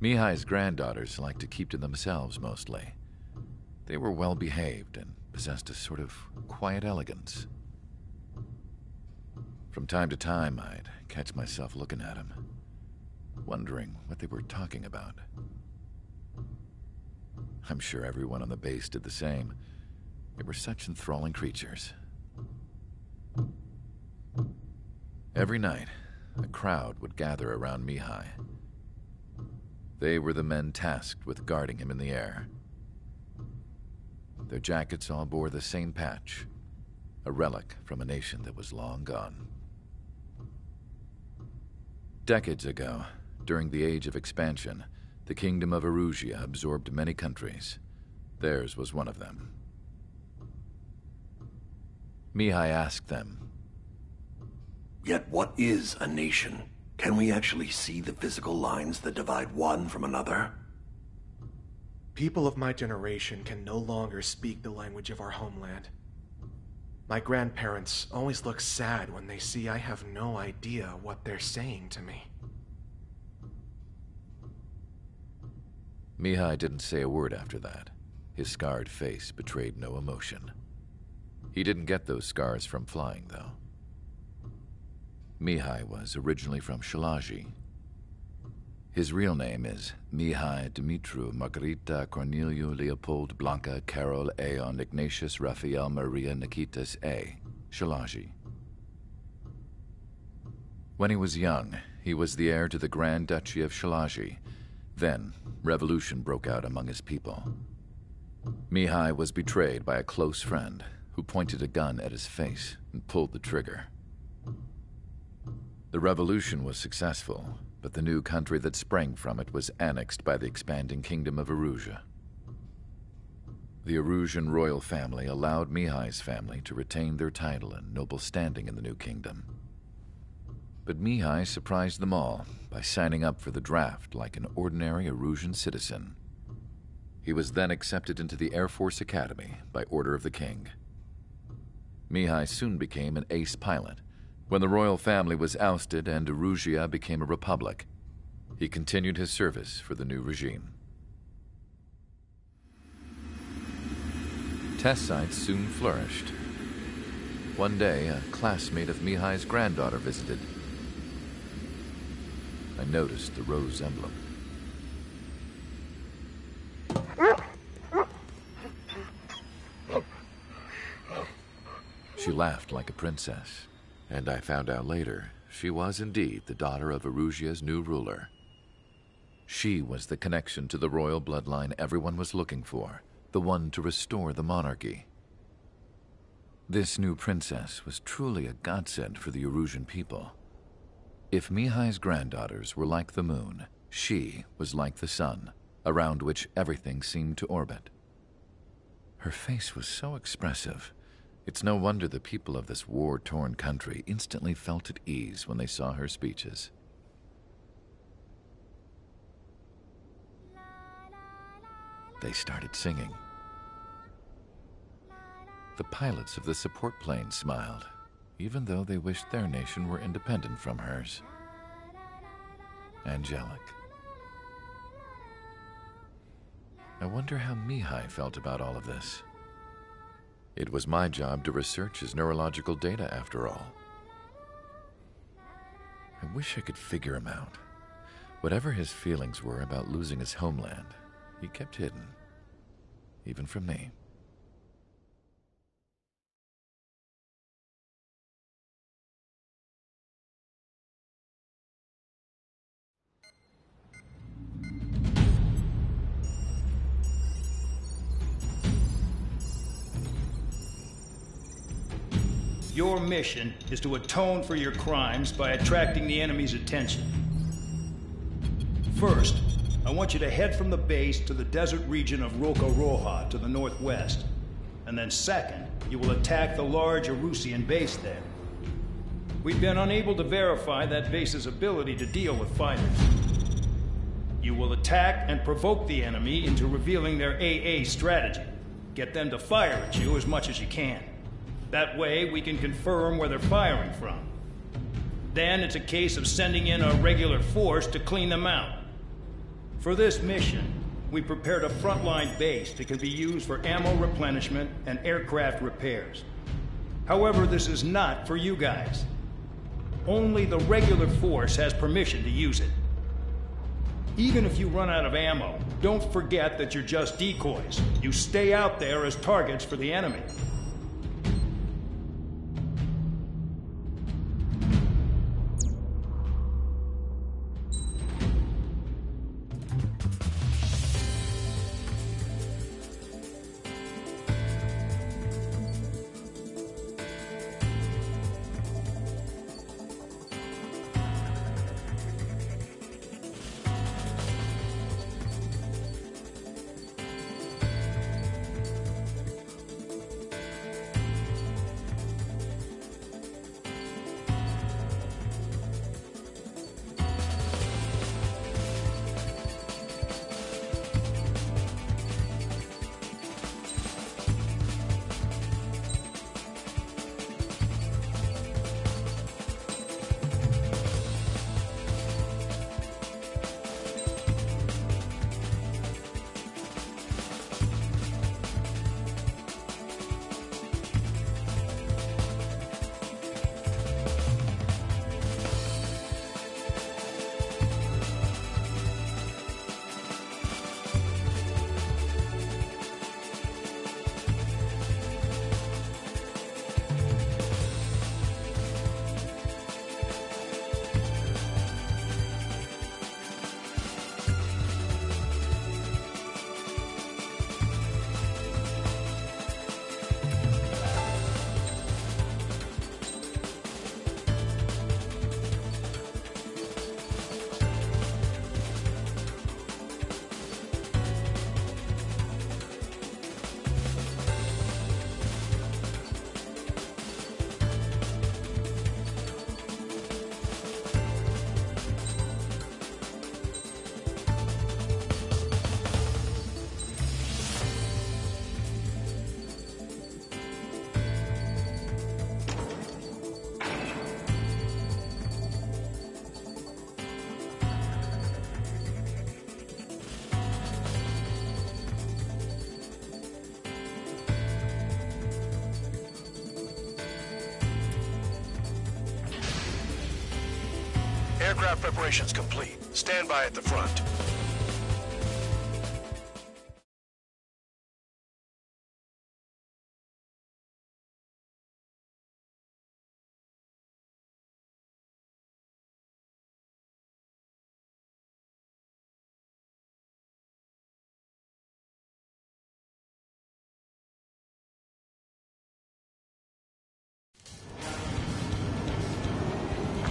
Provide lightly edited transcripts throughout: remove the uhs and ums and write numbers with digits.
Mihai's granddaughters liked to keep to themselves mostly. They were well behaved and possessed a sort of quiet elegance. From time to time, I'd catch myself looking at them, wondering what they were talking about. I'm sure everyone on the base did the same. They were such enthralling creatures. Every night, a crowd would gather around Mihai. They were the men tasked with guarding him in the air. Their jackets all bore the same patch, a relic from a nation that was long gone. Decades ago, during the Age of Expansion, the Kingdom of Erusia absorbed many countries. Theirs was one of them. Mihai asked them, "Yet what is a nation? Can we actually see the physical lines that divide one from another?" People of my generation can no longer speak the language of our homeland. My grandparents always look sad when they see I have no idea what they're saying to me. Mihai didn't say a word after that. His scarred face betrayed no emotion. He didn't get those scars from flying, though. Mihai was originally from Shalaji. His real name is Mihai Dumitru Margarita Corneliu Leopold Blanca Carol Aeon Ignatius Raphael Maria Nikitas A. Shalaji. When he was young, he was the heir to the Grand Duchy of Shalaji. Then, revolution broke out among his people. Mihai was betrayed by a close friend who pointed a gun at his face and pulled the trigger. The revolution was successful, but the new country that sprang from it was annexed by the expanding Kingdom of Erusia. The Erusian royal family allowed Mihai's family to retain their title and noble standing in the new kingdom. But Mihai surprised them all by signing up for the draft like an ordinary Erusian citizen. He was then accepted into the Air Force Academy by order of the king. Mihai soon became an ace pilot. When the royal family was ousted and Erusia became a republic, he continued his service for the new regime. Test sites soon flourished. One day, a classmate of Mihai's granddaughter visited. I noticed the rose emblem. She laughed like a princess. And I found out later, she was indeed the daughter of Erusia's new ruler. She was the connection to the royal bloodline everyone was looking for, the one to restore the monarchy. This new princess was truly a godsend for the Erusian people. If Mihai's granddaughters were like the moon, she was like the sun, around which everything seemed to orbit. Her face was so expressive. It's no wonder the people of this war-torn country instantly felt at ease when they saw her speeches. They started singing. The pilots of the support plane smiled, even though they wished their nation were independent from hers. Angelic. I wonder how Mihai felt about all of this. It was my job to research his neurological data, after all. I wish I could figure him out. Whatever his feelings were about losing his homeland, he kept hidden, even from me. Your mission is to atone for your crimes by attracting the enemy's attention. First, I want you to head from the base to the desert region of Roca Roja to the northwest. And then second, you will attack the large Erusian base there. We've been unable to verify that base's ability to deal with fighters. You will attack and provoke the enemy into revealing their AA strategy. Get them to fire at you as much as you can. That way, we can confirm where they're firing from. Then it's a case of sending in a regular force to clean them out. For this mission, we prepared a frontline base that can be used for ammo replenishment and aircraft repairs. However, this is not for you guys. Only the regular force has permission to use it. Even if you run out of ammo, don't forget that you're just decoys. You stay out there as targets for the enemy. Aircraft preparations complete. Stand by at the front.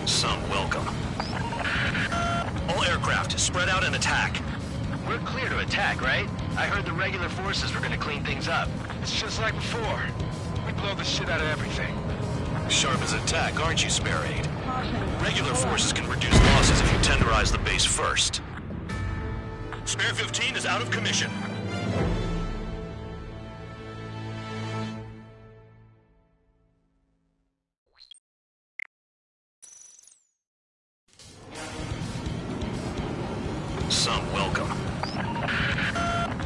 Some welcome. All aircraft, spread out and attack. We're clear to attack, right? I heard the regular forces were gonna clean things up. It's just like before. We blow the shit out of everything. Sharp as attack, aren't you, Spare Aid? Regular forces can reduce losses if you tenderize the base first. Spare 15 is out of commission. Some welcome.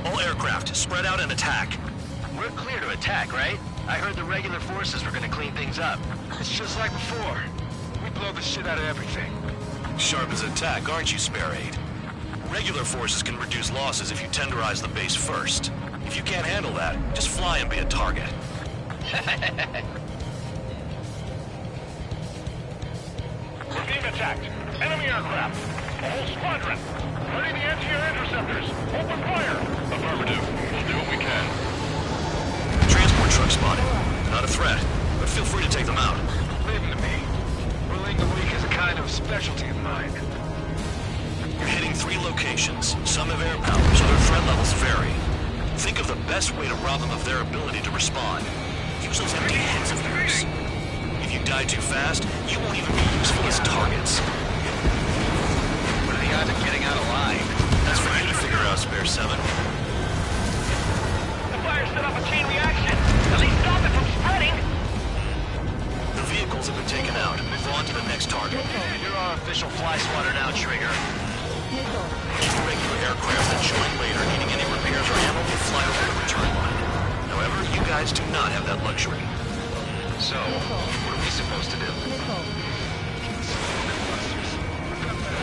All aircraft, spread out and attack. We're clear to attack, right? I heard the regular forces were gonna clean things up. It's just like before. We blow the shit out of everything. Sharp as attack, aren't you, Spare Aid? Regular forces can reduce losses if you tenderize the base first. If you can't handle that, just fly and be a target. We're being attacked. Enemy aircraft. A whole squadron. Ready the anti-air interceptors. Open fire. Affirmative. We'll do what we can. Transport truck spotted. Not a threat, but feel free to take them out. Leave them to me. Ruling the weak is a kind of specialty of mine. You're hitting 3 locations. Some have air power, so their threat levels vary. Think of the best way to rob them of their ability to respond. Use those empty heads of yours. If you die too fast, you won't even be useful as targets. What are the odds of getting out alive? That's for you to figure out, Spare 7. The fire set up a chain reaction. At least stop it from spreading. The vehicles have been taken out. Move on to the next target. You're our official fly swatter now, Trigger. Even regular aircraft that join later needing any repairs or ammo will fly over the return line. However, you guys do not have that luxury. So, what are we supposed to do?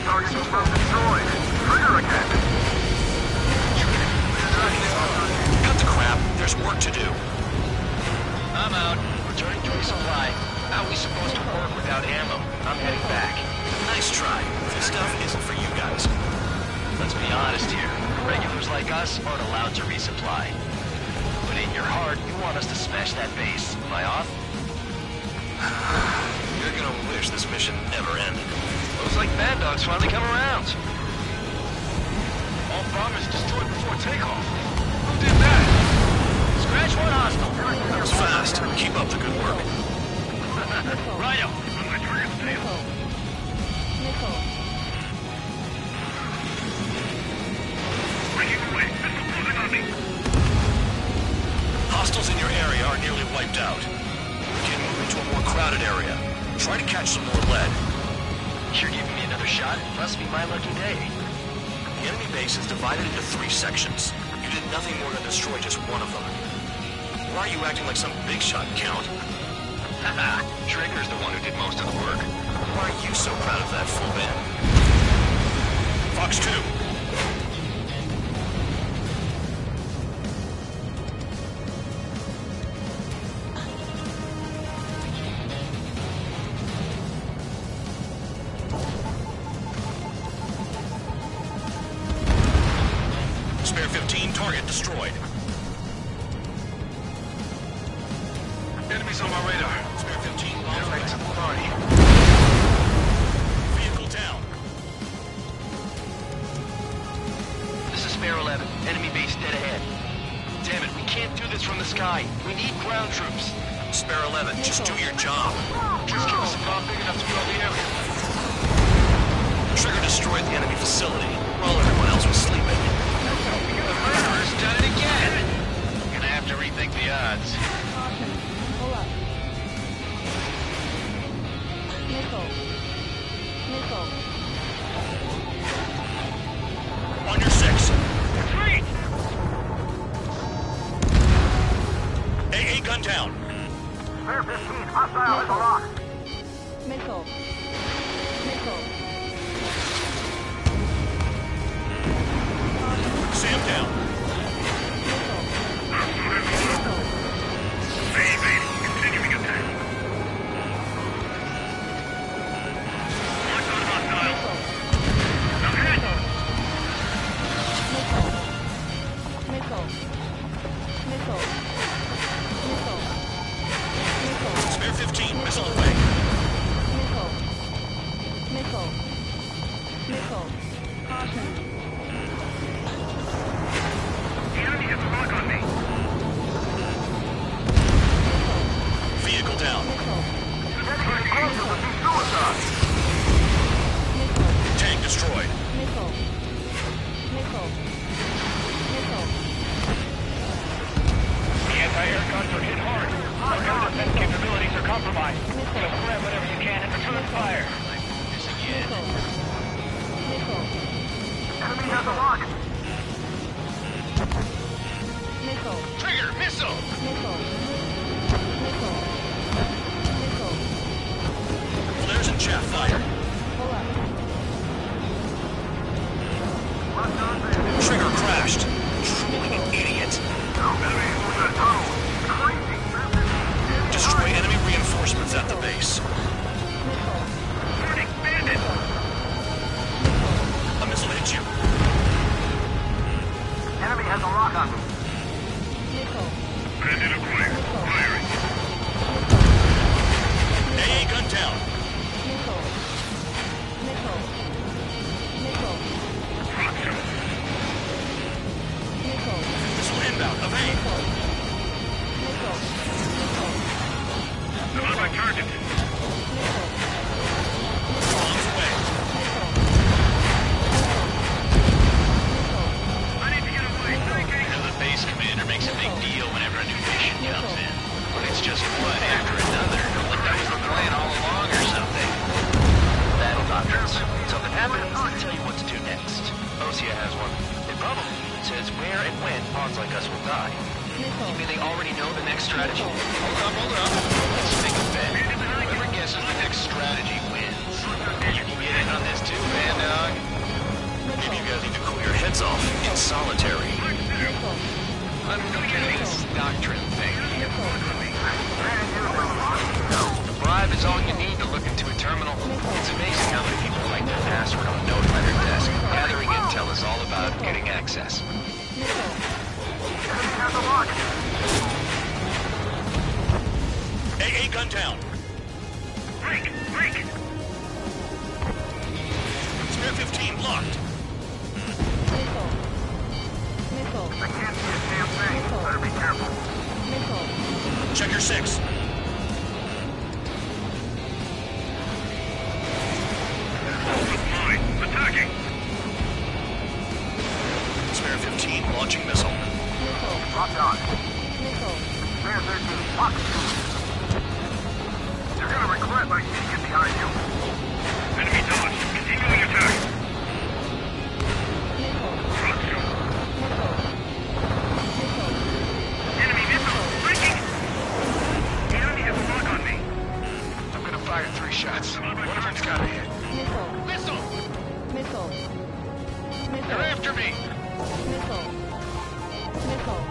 Target confirmed destroyed. Trigger again. Cut the crap. There's work to do. I'm out. Returning to resupply. How are we supposed to work without ammo? I'm heading back. Nice try. This stuff isn't for you guys. Let's be honest here. Regulars like us aren't allowed to resupply. But in your heart, you want us to smash that base. Am I off? You're gonna wish this mission never ended. Looks like Bad Dog's finally come around. All bombers destroyed before takeoff. Who did that? Scratch one hostile. That was fast. Keep up the good work. Righto. On my trigger tail. Breaking away. Missile closing on me. Hostiles in your area are nearly wiped out. Get moving to a more crowded area. Try to catch some more lead. You're giving me another shot? Must be my lucky day. The enemy base is divided into 3 sections. You did nothing more than destroy just one of them. Why are you acting like some big shot, Count? Haha, Trigger's the one who did most of the work. Why are you so proud of that full band? Fox 2. Spare 15, target destroyed. Enemies on my radar. Spare 15, Air bombs raid's ready. authority. Vehicle down. This is Spare 11. Enemy base dead ahead. Damn it, we can't do this from the sky. We need ground troops. Spare 11, just do your job. Just give us a bomb big enough to blow the area. Trigger destroyed the enemy facility while everyone else was sleeping. The murderer's done it again. Gonna have to rethink the odds. On your 6. Retreat! AA gun down. Spare 15, hostile is a lock. Missile. Sam down. Continuing attack. Mark on hostile. Ahead! Spare 15, missile away. Caution. The enemy has a lock on me. Vehicle down. Getting closer to some suicide. Tank destroyed. The anti-air guns are hit hard. Our air defense capabilities are compromised. So grab whatever you can and return fire. This again. Enemy has a lock. Trigger, missile! Flares and chaff fire. Trigger crashed. Truly an idiot. Enemy moving a tunnel. Crazy. Destroy enemy reinforcements at the base. Burning bandit. A missile hit you. Enemy has a lock on me. Bandit acquired. Firing. AA gun down. Alicia has one. It probably says where and when pawns like us will die. Missile. Maybe they already know the next strategy. Hold up. Let's make a bet. Whoever guesses the next strategy wins. You can get in on this too, man, dog. Maybe you guys need to cool your heads off in solitary. Missile. I'm getting this doctrine thing. The bribe is all you need to look into a terminal. It's amazing how many people write their password on a note by their desk. Gathering intel is all about getting access. Missile. AA gun down. Break! Spare 15 blocked. Missile. Missile. I can't see a damn thing. Better be careful. Missile. Check your 6. Mine. Attacking! Spare 15 launching missile. Missile. Locked on. Missile. Spare 13. Lock. You're gonna regret my sneaking behind you. Enemy dodged. Continuing attack. Missile. Rock shoot. Missile. Missile. Enemy missile. Breaking! The enemy has a lock on me. I'm gonna fire 3 shots. One of them's got a hit. Missile. Missile! Missile. They're Missile. after me! Missile. Missile.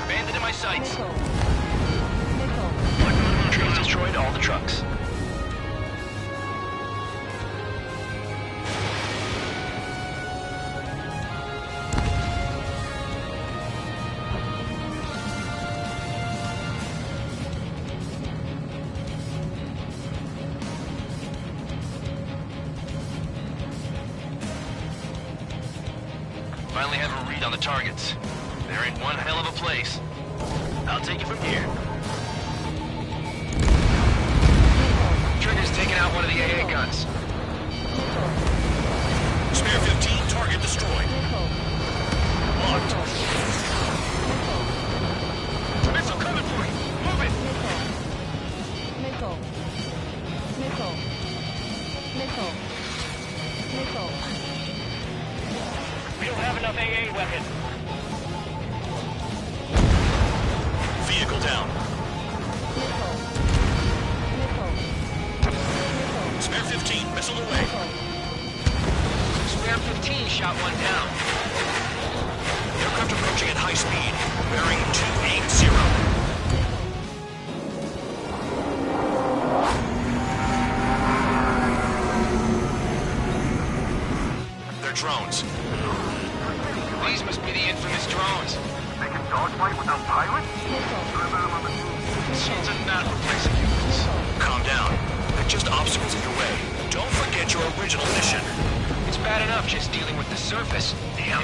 Bandit in my sights. Missile. Missile. Trees destroyed all the trucks. Finally have a read on the targets. They're in one hell of a place. I'll take it from here. Trigger's taking out one of the AA guns. Spare 15 target destroyed. Locked. Missile coming for you! Move it! Missile. Missile. Missile. Missile. We don't have enough AA weapons. Vehicle down. Missile. Missile. Spare 15 missile away. Spare 15 shot one down. Aircraft approaching at high speed. Bearing 280. They're drones. These must be the infamous drones. They can dogfight without pilots? Machines are not replacing humans. Calm down. They're just obstacles in your way. Don't forget your original mission. It's bad enough just dealing with the surface. Damn.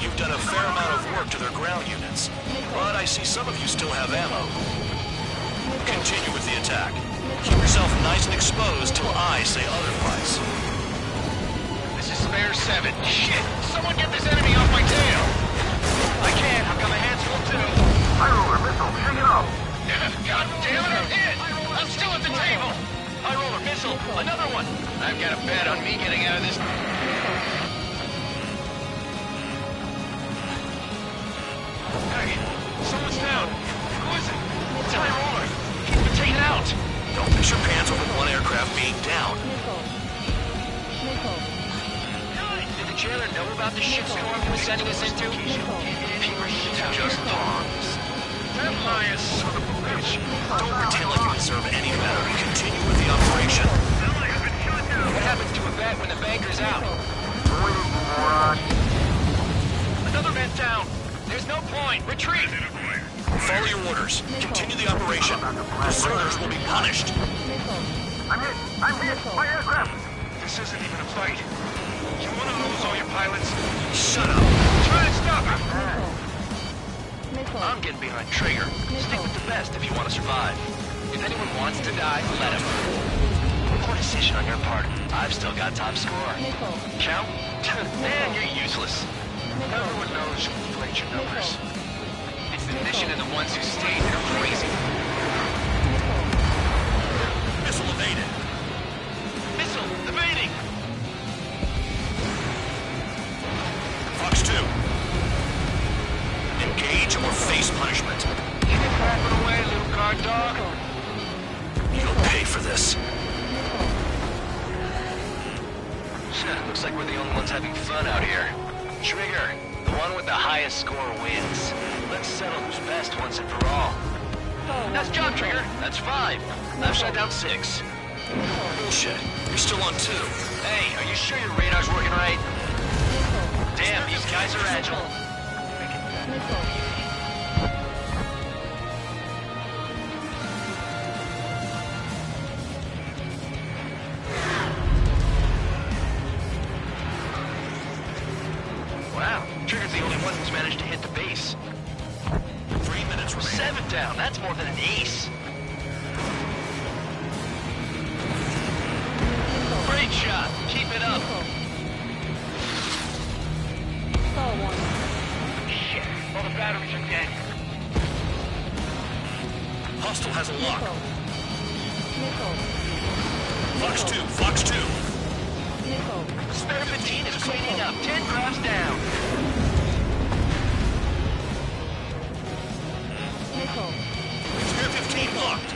You've done a fair amount of work to their ground units, but I see some of you still have ammo. Continue with the attack. Keep yourself nice and exposed till I say otherwise. This is spare 7. Shit! Someone get this enemy off my tail! I can't. I've got my hands full too. High roller missile, hang it up! God damn it, I'm hit! I'm still at the table! High roller missile, another one! I've got a bet on me getting out of this. Hey, someone's down. Who is it? It's High roller. He's been taken out. Don't piss your pants over one aircraft being down. Missile. Missile. Did the jailer know about the shitstorm he was sending us into? Just pawns. That liar son of a bitch. Don't pretend like you deserve any better and continue with the operation. What happens to a bet when the banker's out? Another man down. There's no point. Retreat. Follow your orders. Continue the operation. Deserters will be punished. Missile. I'm hit! I'm hit! My aircraft! This isn't even a fight. You want to lose all your pilots? Shut up. Try to stop him. Missile. I'm getting behind Traeger. Stick with the best if you want to survive. If anyone wants to die, let him. Poor decision on your part. I've still got top score. Missile. Count? Man, you're useless. Everyone knows you inflate your numbers. It's the mission and the ones who stayed that are crazy. Missile evaded. Missile evading. police punishment. Keep it clapping away, little guard dog. You'll pay for this. Looks like we're the only ones having fun out here. Trigger, the one with the highest score wins. Let's settle who's best once and for all. That's job, Trigger. That's 5. I've shot down 6. Bullshit. You're still on 2. Hey, are you sure your radar's working right? Damn, these guys are agile. Wow, Trigger's the only one who's managed to hit the base. 3 minutes remaining. 7 down, that's more than an ace. Great shot, keep it up. Shit, all the batteries are dead. Hostile has a lock. Fox 2, Fox 2. Spare 15 is cleaning up, 10 crafts down. Spare 15 locked.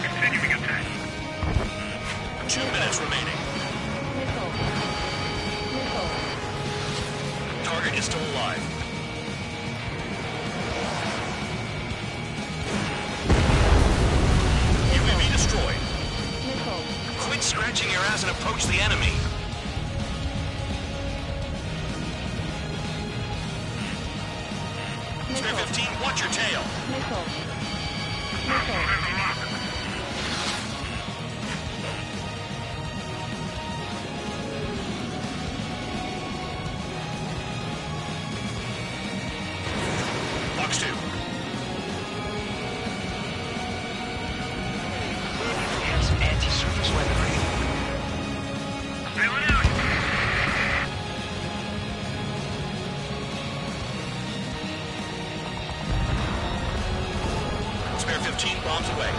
Continuing attack. 2 minutes remaining. Target is still alive. UAV destroyed. Quit scratching your ass and approach the enemy. Spare 15, watch your tail. Fox 2. We have some anti-surface weaponry. Sailing out. Spare 15 bombs away.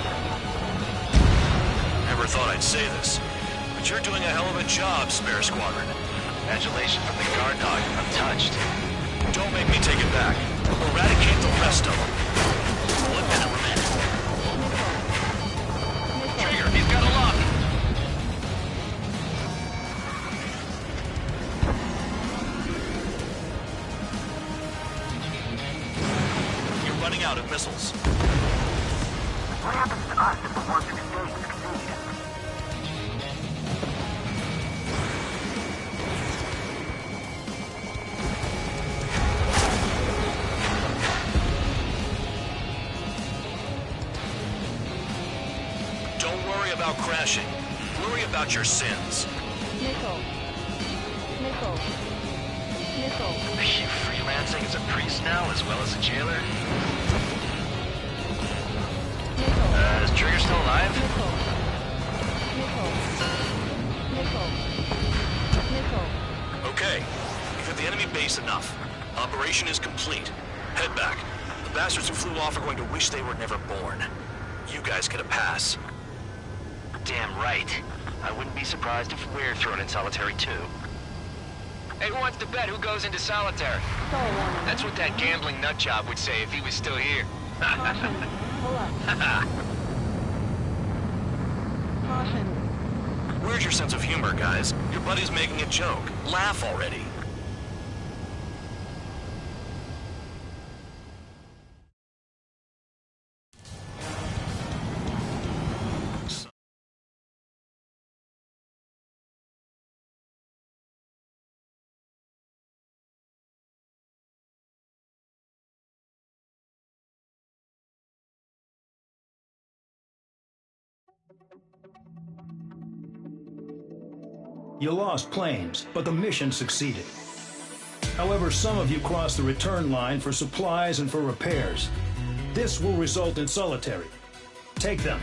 Never thought I'd say this, but you're doing a hell of a job, Spare Squadron. Congratulations from the guard dog. I'm touched. Don't make me take it back. Eradicate the rest of them. 1 minute remaining. Trigger, he's got a lock. You're running out of missiles. What happens to us if the 168 succeed? Don't worry about crashing. Worry about your sins. Are you freelancing as a priest now as well as a jailer? Is Trigger still alive? Okay. You've hit the enemy base enough. Operation is complete. Head back. The bastards who flew off are going to wish they were never born. You guys get a pass. Damn right. I wouldn't be surprised if we're thrown in solitary too. Hey, who wants to bet who goes into solitary? That's what that gambling nutjob would say if he was still here. Where's your sense of humor, guys? Your buddy's making a joke. Laugh already. You lost planes, but the mission succeeded. However, some of you crossed the return line for supplies and for repairs. This will result in solitary. Take them.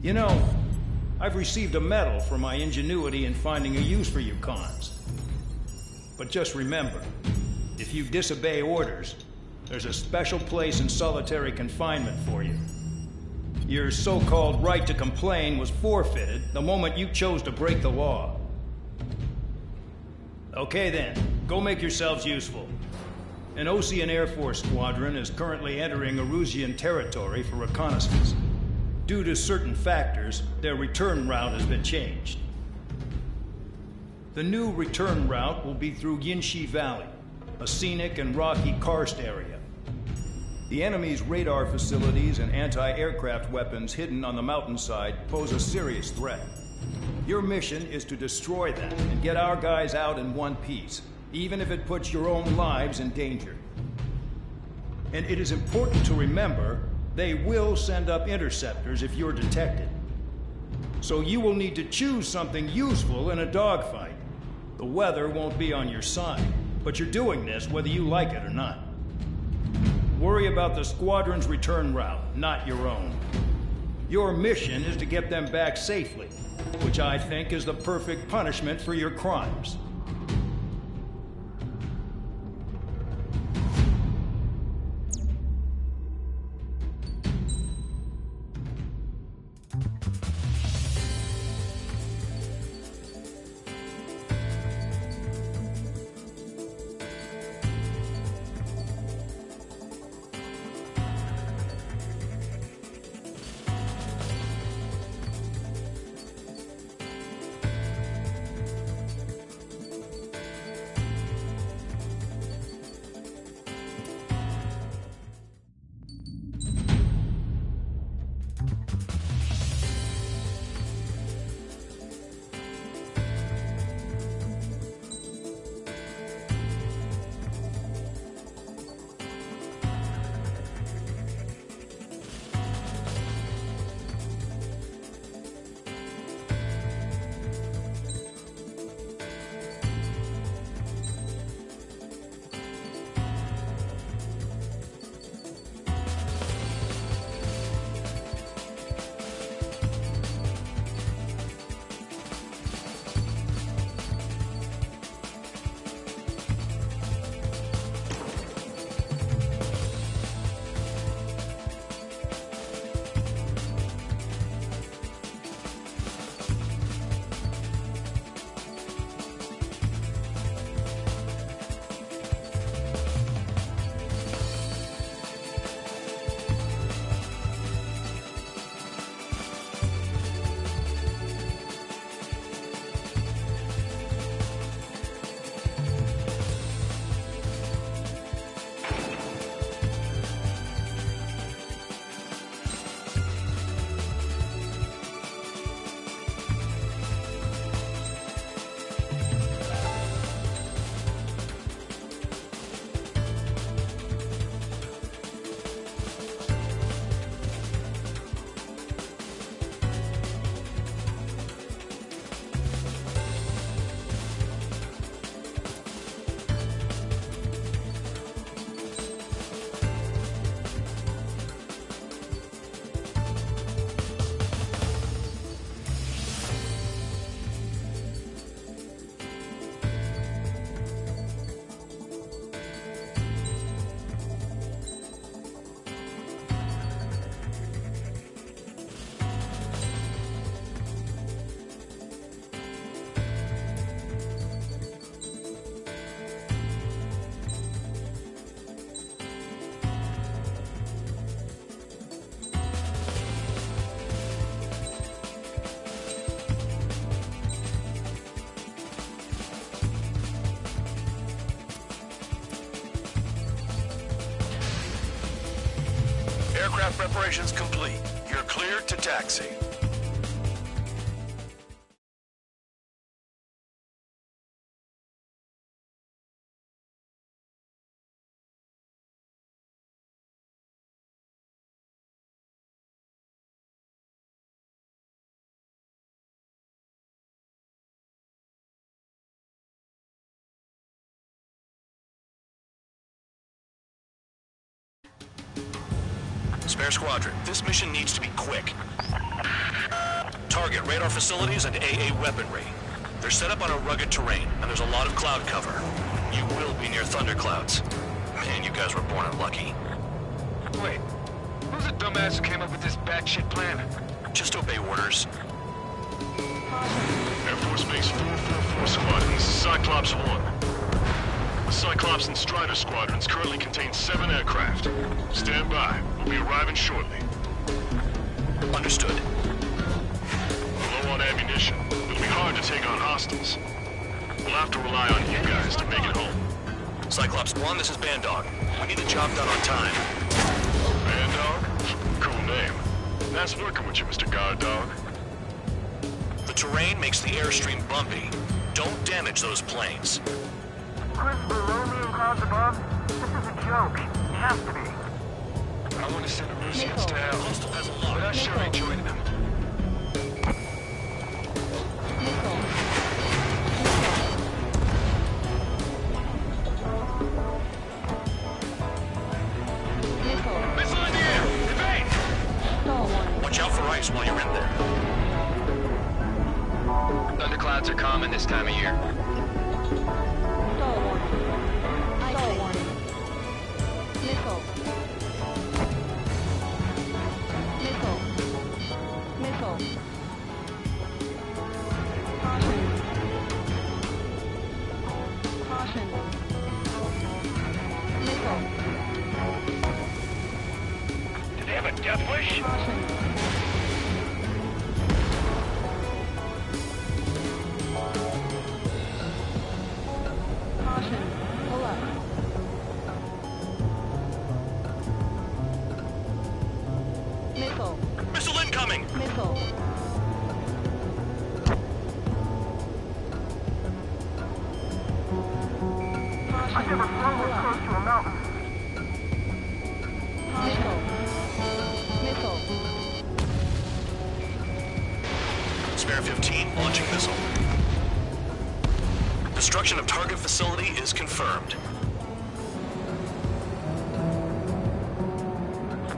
You know, I've received a medal for my ingenuity in finding a use for you cons. But just remember, if you disobey orders, there's a special place in solitary confinement for you. Your so-called right to complain was forfeited the moment you chose to break the law. Okay then, go make yourselves useful. An Ocean Air Force squadron is currently entering Erusian territory for reconnaissance. Due to certain factors, their return route has been changed. The new return route will be through Yinshi Valley, a scenic and rocky karst area. The enemy's radar facilities and anti-aircraft weapons hidden on the mountainside pose a serious threat. Your mission is to destroy them and get our guys out in one piece, even if it puts your own lives in danger. And it is important to remember, they will send up interceptors if you're detected. So you will need to choose something useful in a dogfight. The weather won't be on your side, but you're doing this whether you like it or not. Worry about the squadron's return route, not your own. Your mission is to get them back safely, which I think is the perfect punishment for your crimes. Aircraft preparations complete. You're cleared to taxi. Spare squadron, this mission needs to be quick. Target radar facilities and AA weaponry. They're set up on a rugged terrain, and there's a lot of cloud cover. You will be near thunderclouds. Man, you guys were born unlucky. Wait, who's the dumbass who came up with this batshit plan? Just obey orders. Air Force Base 444 Squadron, this is Cyclops 1. The Cyclops and Strider squadrons currently contain 7 aircraft. Stand by. We'll be arriving shortly. Understood. We're low on ammunition. It'll be hard to take on hostiles. We'll have to rely on you guys to make it home. Cyclops 1, this is Bandog. We need the job done on time. Bandog? Cool name. Nice working with you, Mr. Guard Dog. The terrain makes the airstream bumpy. Don't damage those planes. Chris, below me and clouds above? This is a joke. It has to be. I want to send the Russians to hell, Hostile has a but lot. I sure ain't joining them. Missile. Missile. Missile in the air! Evade! Stall warning. Watch out for ice while you're in there. Thunderclouds are common this time of year. Stall warning. Stall warning. Missile. Missile. Missile. Caution. Caution. Missile. Do they have a death wish? Caution. Caution. Pull up. Missile. Missile incoming! Missile. I've never flown this close to a mountain. Missile. Missile. Spare 15, launching missile. Destruction of target facility is confirmed.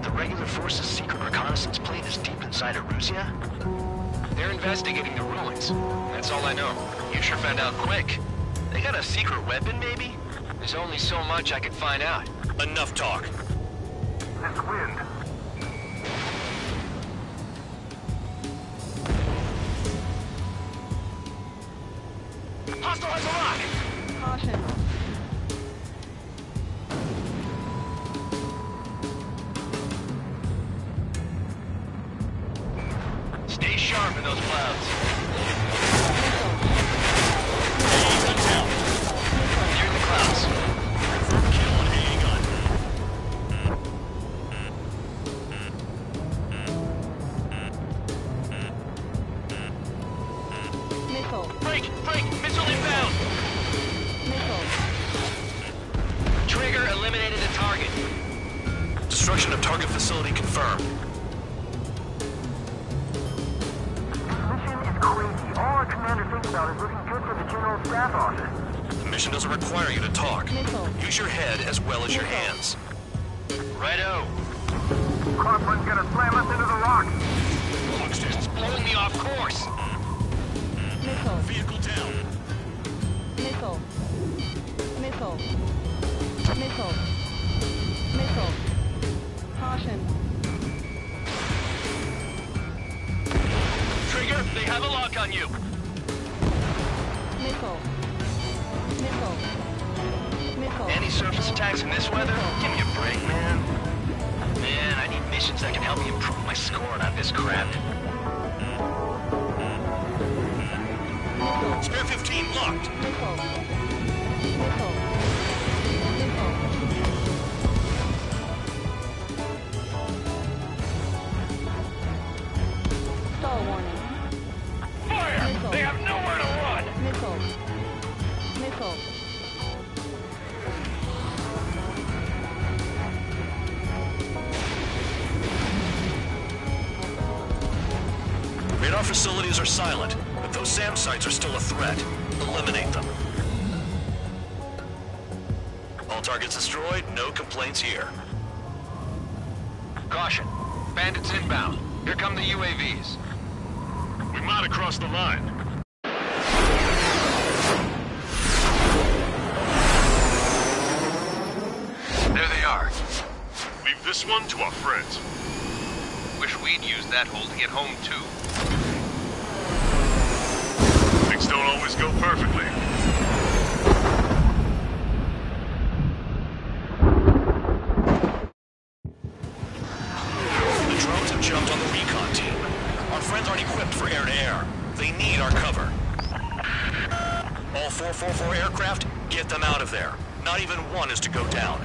The regular force's secret reconnaissance plane is deep inside Erusia? They're investigating the ruins. That's all I know. You sure found out quick. They got a secret weapon, maybe? There's only so much I could find out. Enough talk. This wind. Hostile has a lock! Caution. Stay sharp in those clouds. Near the clouds. Kill on handgun. Missile. Break! Break! Missile inbound! Missile. Trigger eliminated a target. Destruction of target facility confirmed. This mission is crazy. All our commander thinks about is looking good for the General Staff Office. The mission doesn't require you to talk. Missile. Use your head as well as your hands. Righto. Crosswind's gonna slam us into the rocks. It's blowing me off course. Missile. Vehicle down. Missile. Missile. Missile. Missile. Caution. Trigger, they have a lock on you. Missile. Missile. Missile. Any surface attacks in this weather? Give me a break, man. Man, I need missions that can help me improve my score, not this crap. Missile. Spare 15 locked. Missile. Missile. Missile. Stall warning. Fire! Missile. They have nowhere to run! Missile. Missile. Radar facilities are silent, but those SAM sites are still a threat. Eliminate them. All targets destroyed, no complaints here. Caution. Bandits inbound. Here come the UAVs. We might have crossed the line. There they are. Leave this one to our friends. Wish we'd used that hole to get home, too. Things don't always go perfectly. The drones have jumped on the recon team. Our friends aren't equipped for air-to-air. They need our cover. All 444 aircraft, get them out of there. Not even one is to go down.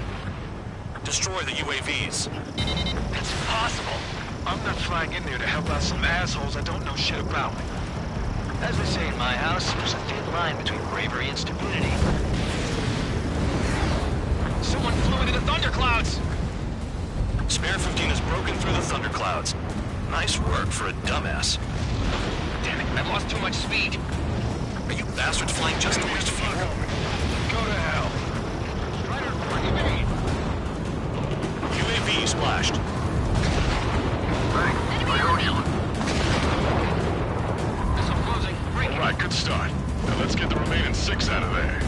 Destroy the UAVs. That's impossible. I'm not flying in there to help out some assholes I don't know shit about. As they say in my house, there's a thin line between bravery and stupidity. Someone flew into the thunderclouds! Spare 15 has broken through the thunderclouds. Nice work for a dumbass. Damn it, I've lost too much speed. Are you bastards flying just to waste fuel? Go to hell. Strider 4, evade! UAV splashed. Missile closing. Break it. Alright, good start. Now let's get the remaining 6 out of there.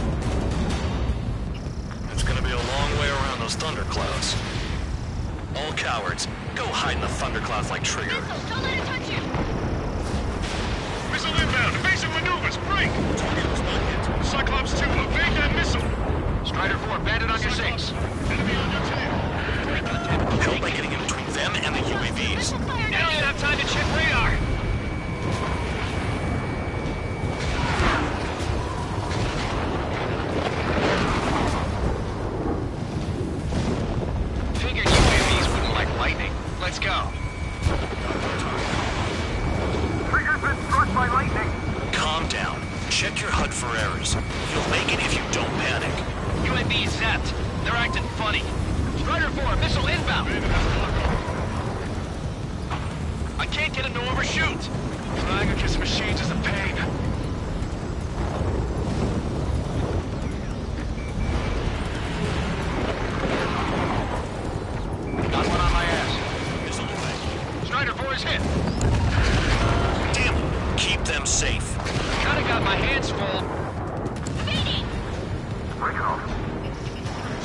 It's gonna be a long way around those thunderclouds. All cowards, go hide in the thunderclouds like Trigger. Don't let it touch you! Missile inbound! Evasive maneuvers! Break! Cyclops 2, evade that missile! Strider 4, bandit on your 6. Enemy on your tail! Help by getting in between them and the UAVs. You don't even have time to check radar! Figured UAVs wouldn't like lightning. Let's go. Trigger's been struck by lightning. Calm down. Check your HUD for errors. You'll make it if you don't panic. UAV zapped. They're acting funny. Strider 4, missile inbound. I can't get him to overshoot. Flying against machines is a pain. Got one on my ass. Missile away. Strider 4 is hit. Damn it. Keep them safe. Kinda got my hands full. Break it off.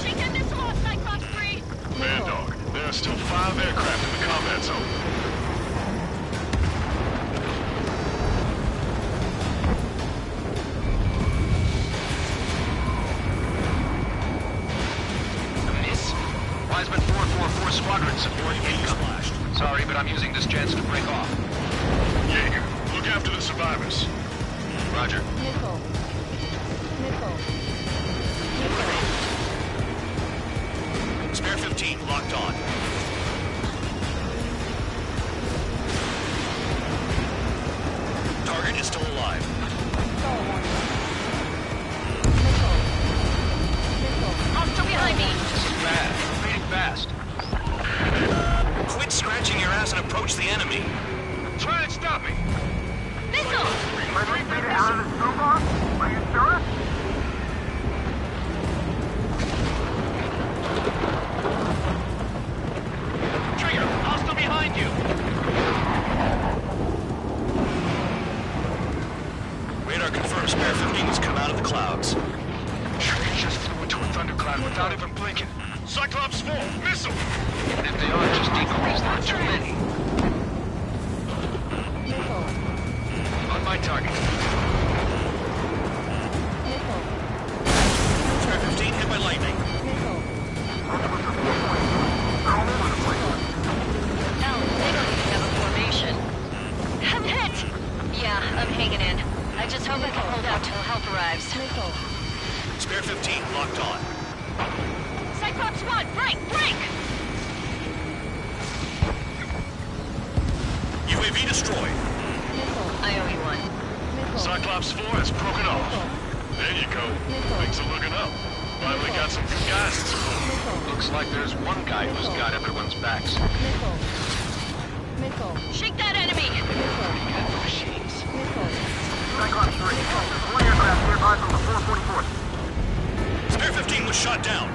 Shake that missile off, Cyclops 3! Mad Dog, there are still 5 aircraft in the combat zone. Miss? Wiseman 444 Squadron support incoming. Sorry, but I'm using this chance to break off. Jaeger, look after the survivors. Roger. Missile. Missile. Spare 15 locked on. Target is still alive. Star warning. Missile. Missile. Hostile behind me! This is bad. Moving fast. Quit scratching your ass and approach the enemy. Try and stop me. Missile! Let me beat it out of the snowball? Are you sure? Trigger, hostile behind you. Radar confirms Spare 15 has come out of the clouds. Train just flew into a thundercloud without even blinking. Cyclops 4, missile! Even if they are just decoys, there are too many. Missile. On my target. Missile. Spare 15 hit by lightning. Missile. They're all over the place. No, they don't even have a formation. I'm hit! Yeah, I'm hanging in. I just hope I can hold out till help arrives. Missile. Spare 15 locked on. Cyclops 1, break! Break! UAV destroyed. Missile. I owe you one. Missile. Cyclops 4 has broken off. There you go. Things are looking up. Finally got some good guys to support. Missile. Looks like there's one guy who's got everyone's backs. Missile. Missile. Shake that enemy! Missile. Machines. Missile. Cyclops 3. One aircraft nearby from the 444th. Spare 15 was shot down.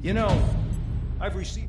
You know, I've received...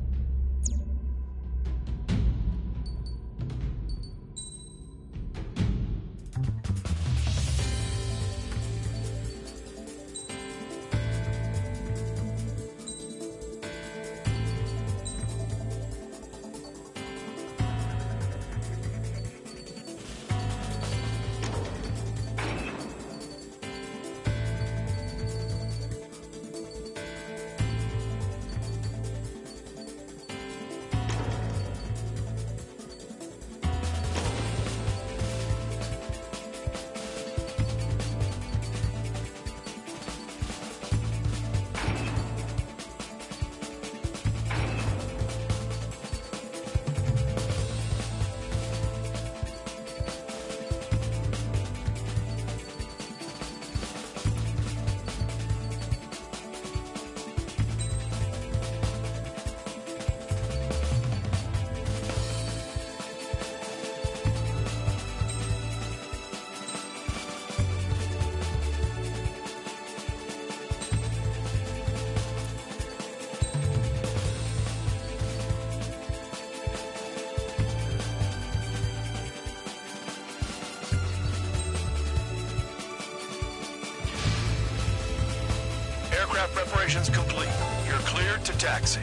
Aircraft preparations complete. You're cleared to taxi.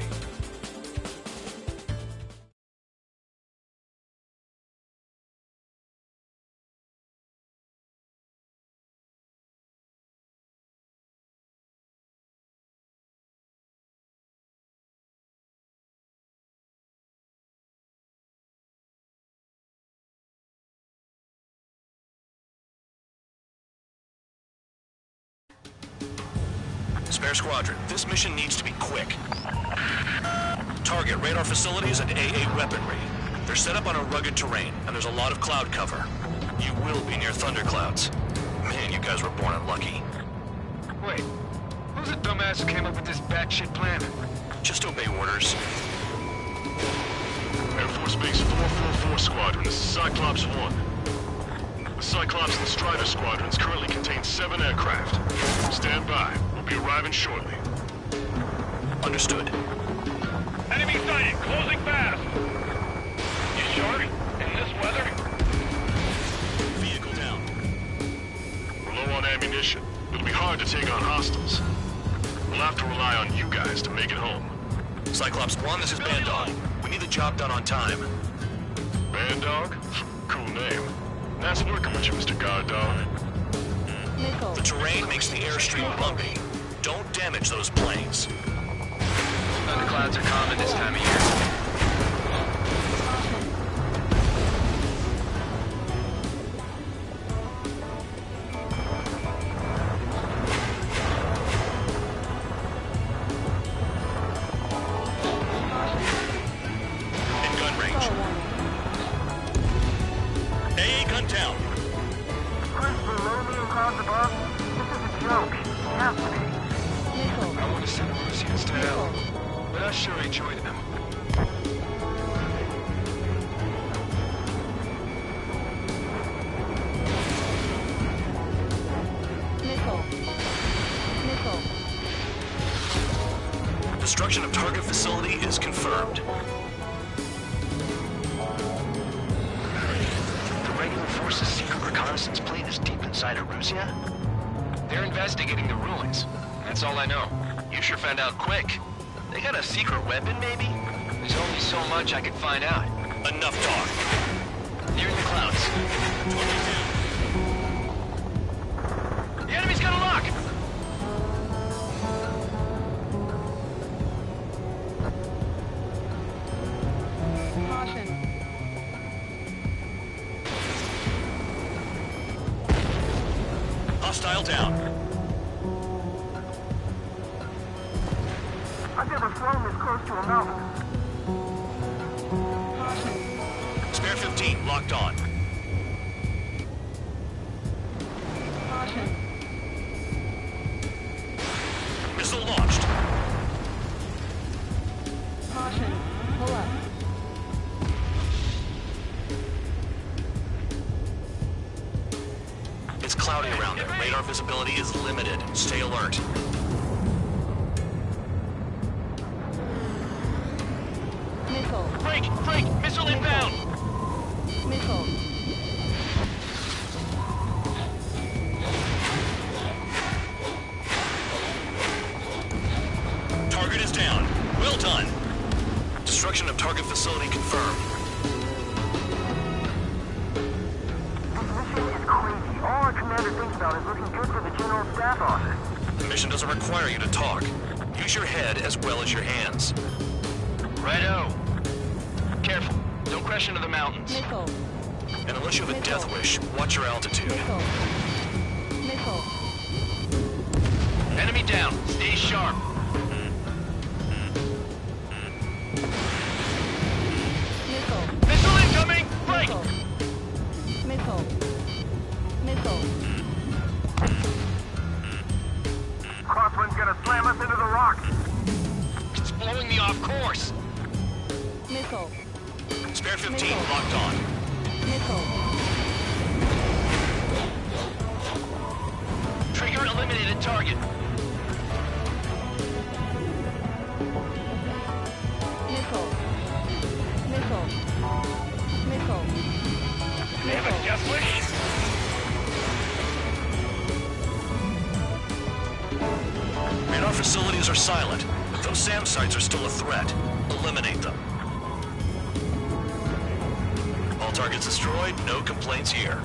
Spare Squadron, this mission needs to be quick. Target radar facilities and AA weaponry. They're set up on a rugged terrain, and there's a lot of cloud cover. You will be near thunderclouds. Man, you guys were born unlucky. Wait, who's the dumbass who came up with this batshit plan? Just obey orders. Air Force Base 444 Squadron, this is Cyclops 1. The Cyclops and Strider Squadrons currently contain 7 aircraft. Stand by. We'll be arriving shortly. Understood. Enemy sighted, closing fast! You sure? In this weather? Vehicle down. We're low on ammunition. It'll be hard to take on hostiles. We'll have to rely on you guys to make it home. Cyclops 1, this is Bandog. We need the job done on time. Bandog? Cool name. Nice working with you, Mr. Guard Dog. The terrain makes the airstream bumpy. Don't damage those planes. Thunderclouds are common this time of year. In gun range. AA gun down. Chris below me and clouds above? This is a joke. It has to be. I want to send Russians to hell, but I sure enjoyed them. Destruction of target facility is confirmed. The regular force's secret reconnaissance plane is deep inside Aruzia? They're investigating the ruins. That's all I know. You sure found out quick. They got a secret weapon, maybe? There's only so much I can find out. Enough talk. Near the clouds. The enemy's got a lock! Hostile down. I've never flown this close to a mountain. Spare 15 locked on. Missile launched. It's cloudy around there. Radar visibility is limited. Stay alert. Break! Missile inbound! Missile. Target is down. Well done. Destruction of target facility confirmed. This mission is crazy. All our commander thinks about is looking good for the General Staff Office. The mission doesn't require you to talk. Use your head as well as your hands. Righto. Careful. Don't crash into the mountains. Missile. And unless you have a death wish, watch your altitude. Missile. Missile. Enemy down. Stay sharp. Missile. Missile incoming! Break! Missile. Missile. Crosswind's gonna slam us into the rocks. It's blowing me off course. Missile. Spare 15 locked on. Missile. Trigger eliminated target. Missile. Missile. Missile. They have a death wish? Radar facilities are silent, but those SAM sites are still a threat. Eliminate them. All targets destroyed, no complaints here.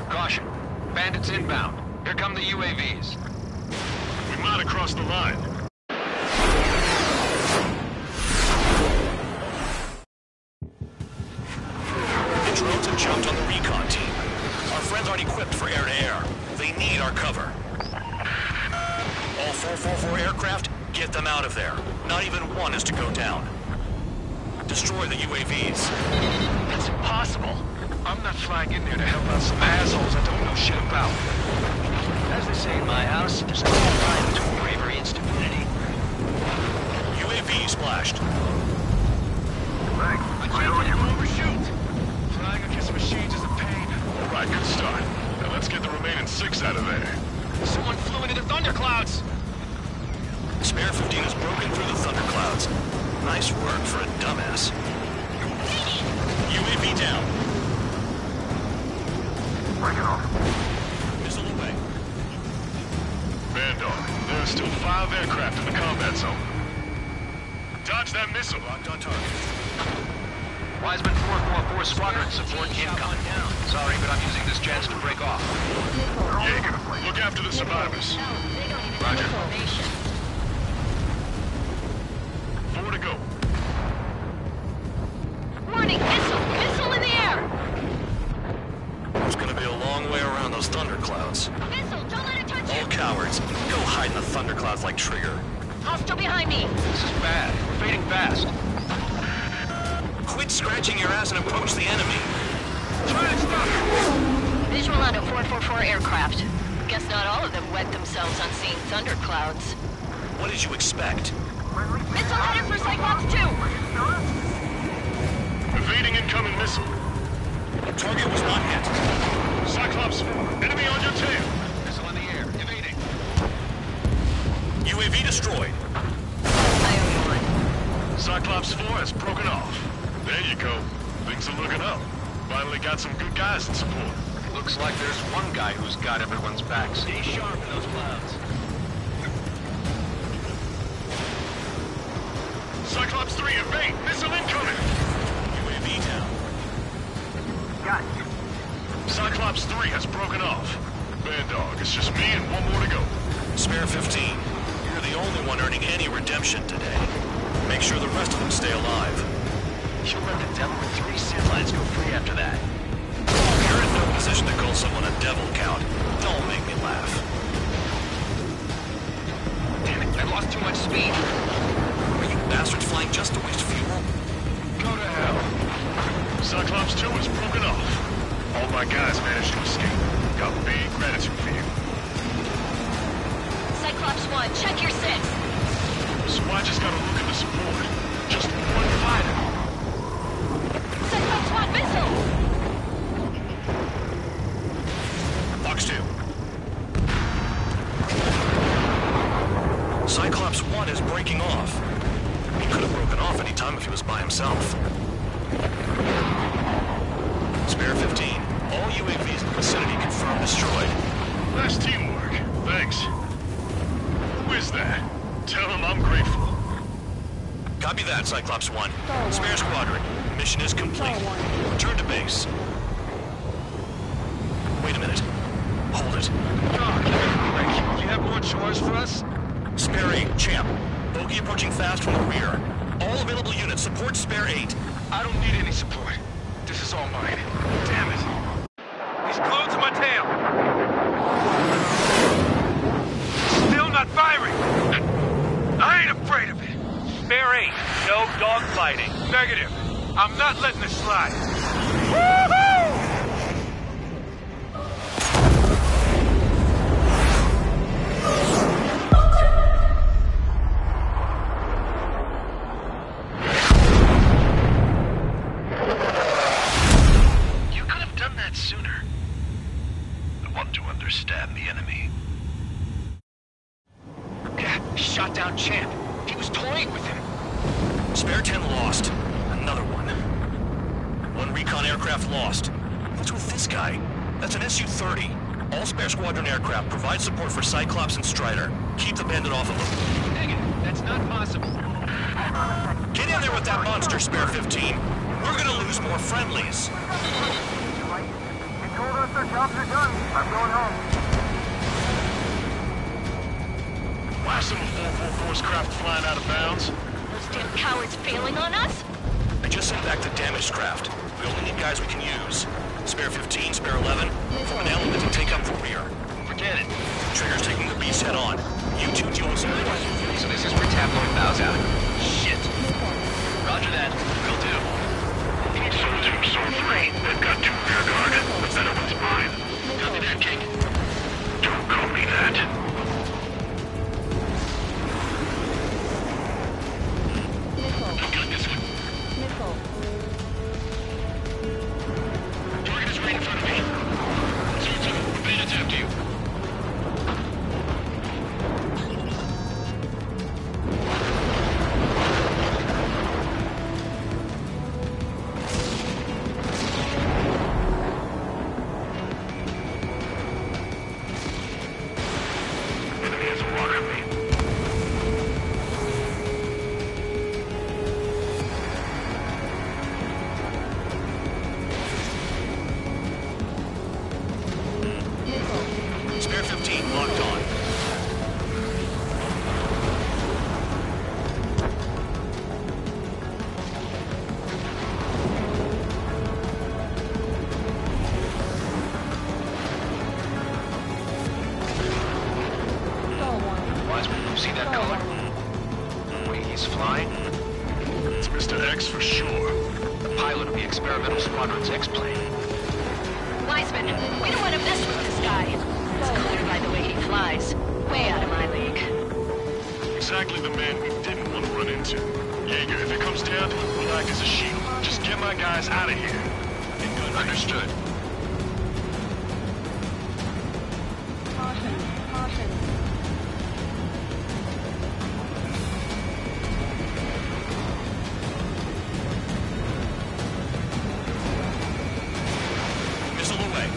Caution. Bandits inbound. Here come the UAVs. We might have crossed the line. The drones have jumped on the recon team. Our friends aren't equipped for air-to-air. They need our cover. All 444 aircraft, get them out of there. Not even one is to go down. Destroy the UAVs. That's impossible. I'm not flying in there to help out some assholes I don't know shit about. As they say in my house, there's a thin line between bravery and stupidity. UAV splashed. Thanks. I can't get to overshoot! Flying against machines is a pain. All right, good start. Now let's get the remaining 6 out of there. Someone flew into the thunderclouds! Spare 15 has broken through the thunderclouds. Nice work for a dumbass. UAV down. Break it off. Missile away. Bandog, there are still 5 aircraft in the combat zone. Dodge that missile. Locked on target. Wiseman 444 squadron support incoming. Sorry, but I'm using this chance to break off. Jaeger, look after the survivors. They don't even Roger. have information. 4 to go. Warning! Missile! Missile in the air! It's gonna be a long way around those thunderclouds. Missile! Don't let it touch All you! cowards, go hide in the thunderclouds like Trigger. Hostile behind me! This is bad. We're fading fast. Quit scratching your ass and approach the enemy. Visual on a 444 aircraft. Guess not all of them wet themselves on seeing thunderclouds. What did you expect? Missile headed for Cyclops 2! Evading incoming missile. Target was not hit. Cyclops 4, enemy on your tail. Missile in the air. Evading. UAV destroyed. I owe you one. Cyclops 4 has broken off. There you go. Things are looking up. Finally got some good guys in support. Looks like there's one guy who's got everyone's back. Stay sharp in those clouds. Cyclops 3, evade! Missile incoming! UAV down. Got it. Cyclops 3 has broken off. Bandog, it's just me and 1 more to go. Spare 15. You're the only one earning any redemption today. Make sure the rest of them stay alive. You'll let the devil with 3 SID lines go free after that. You're in no position to call someone a devil, Count. Don't make me laugh. Damn it, I lost too much speed. Are you bastards flying just to waste fuel? Go to hell. Cyclops 2 has broken off. All my guys managed to escape. Got big gratitude for you. Cyclops 1, check your 6. So I just gotta look at the support. Just 1 fighter. Cyclops 1, missile! Box 2. Cyclops 1 is breaking off. He could have broken off any time if he was by himself. Spare 15. All UAVs in the vicinity confirmed destroyed. Nice teamwork. Thanks. Who is that? Tell him I'm grateful. Copy that, Cyclops 1. Spare squadron. Mission is complete. Return to base. Wait a minute. Hold it. Doc, do you have more chores for us? Spare 8, Champ. Bogey approaching fast from the rear. All available units support Spare 8. I don't need any support. This is all mine. Damn it. He's glued to my tail. Still not firing. I ain't afraid of it. Spare 8. No dogfighting. Negative. I'm not letting this slide. Woohoo! Shot down Champ. He was toying with him. Spare 10 lost. Another one. One recon aircraft lost. What's with this guy? That's an Su-30. All Spare Squadron aircraft provide support for Cyclops and Strider. Keep the bandit off of them. Negative. That's not possible. Get in there with that monster, Spare 15. We're gonna lose more friendlies. You told us their jobs are done. I'm going home. Why some 444's craft flying out of bounds? Those damn cowards failing on us? I just sent back the damaged craft. We only need guys we can use. Spare 15, Spare 11, form an element and take up the rear. Forget it. Trigger's taking the beast head on. You two deal with some of the So this is where tabloid bows out. Shit. Roger that. Will do. Soul 2, Soul 3. They've got 2 rear guard. The better one's mine. Copy that, King. Don't call me that. Target is right in front of me. 2-2, we're being attacked to you. Enemy has a walk on me. Spare 15 locked on. Wiseman, you see that color? The way he's flying? It's Mr. X for sure. The pilot of the experimental squadron's X-plane. Wiseman, we don't want to mess with this guy. It's clear by the way he flies. Way out of my league. Exactly the man we didn't want to run into. Jaeger, if it comes down to it, we'll act as a shield. Just get my guys out of here. Understood. Missile away.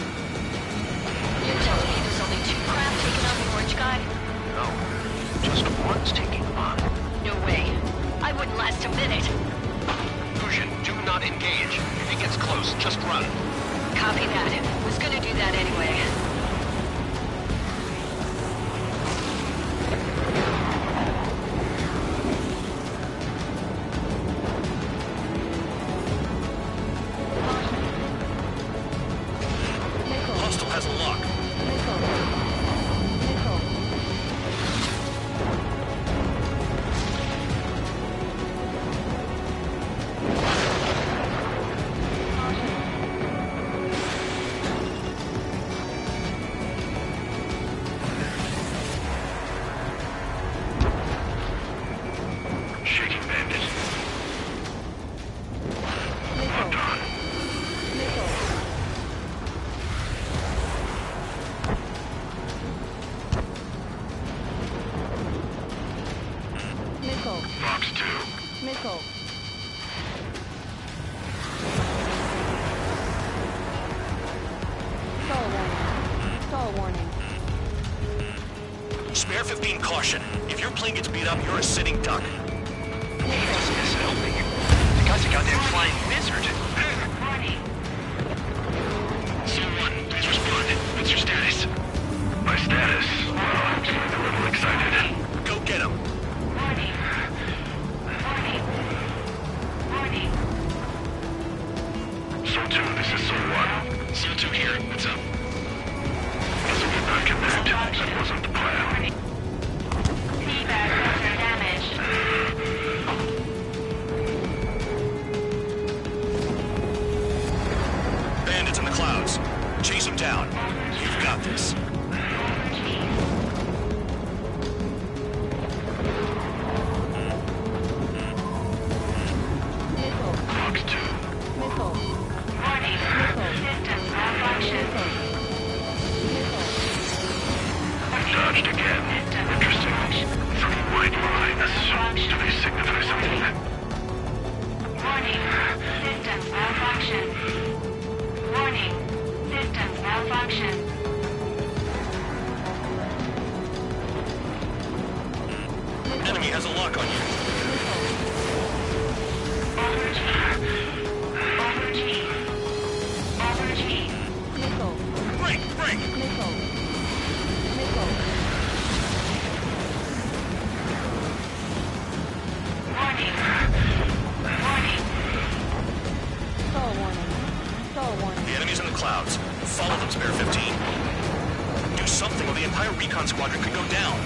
You're telling me there's only 2 craft taking on the orange guy? No, just one's taking him on. No way. I wouldn't last a minute. Fusion, do not engage. If he gets close, just run. Copy that. Was gonna do that anyway. Spare 15 caution. If your plane gets beat up, you're a sitting duck. Jesus, help me. The guy's a goddamn flying wizard. C1, please respond. What's your status? My status? Well, I'm feeling a little excited. Go get him. Sol 2, this is Sol 1. Sol 2 here. What's up? Guess we did not connect. That wasn't the plan. Feedback sensor damaged. Bandits in the clouds. Chase them down. You've got this. Fox 2. Warning. System malfunction. Dodged again. Interesting. Three white lines. Do they signify something? Warning. System malfunction. Warning. System malfunction. Enemy has a lock on you. Break! The enemy's in the clouds. Follow them, Spare 15. Do something or the entire recon squadron could go down.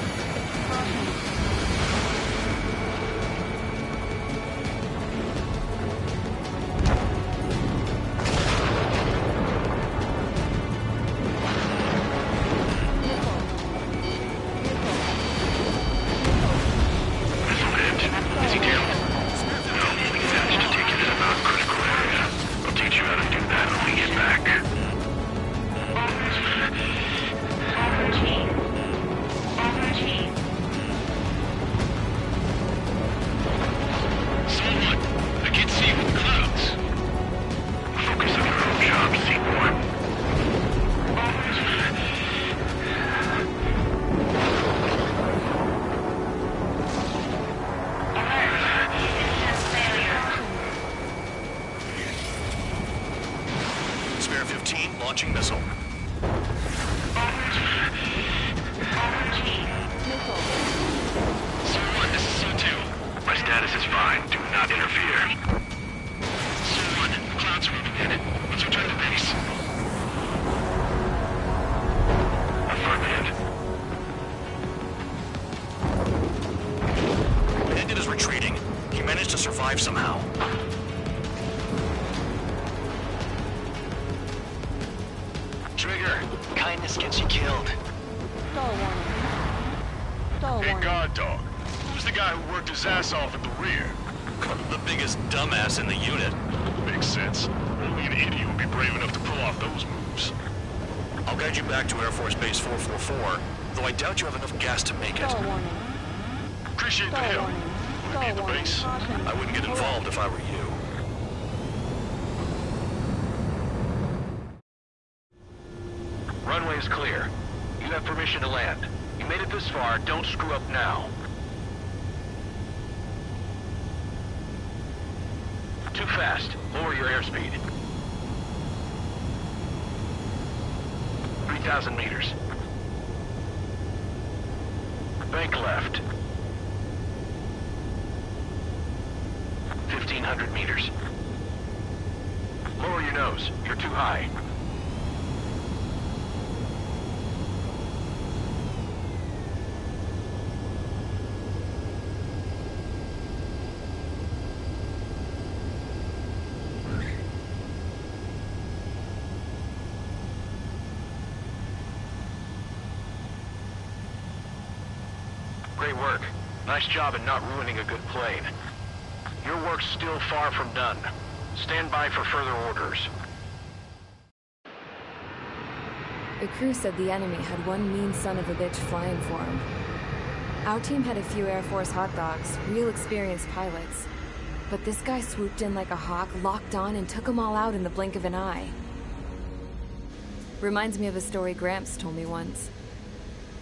Missile hit. Is he down? No, we managed to take it in a non-critical area. I'll teach you how to do that when we get back. Someone! I can't see you in the clouds. Focus on your own job, C1. Spare 15, launching missile. C1, this is C2. My status is fine. Do not interfere. C1, the clouds are moving in. Let's return to base. Affirmative. Bandit is retreating. He managed to survive somehow. Trigger, kindness gets you killed. Hey, guard dog. Who's the guy who worked his ass off at the rear? The biggest dumbass in the unit. Makes sense. Only an idiot would be brave enough to pull off those moves. I'll guide you back to Air Force Base 444, though I doubt you have enough gas to make it. Appreciate the help. Want to be at the base? I wouldn't get involved if I were you. Runway is clear. You have permission to land. You made it this far, don't screw up now. Too fast. Lower your airspeed. 3,000 meters. Bank left. 1,500 meters. Lower your nose. You're too high. Great work. Nice job in not ruining a good plane. Your work's still far from done. Stand by for further orders. The crew said the enemy had one mean son of a bitch flying for him. Our team had a few Air Force hot dogs, real experienced pilots. But this guy swooped in like a hawk, locked on, and took them all out in the blink of an eye. Reminds me of a story Gramps told me once.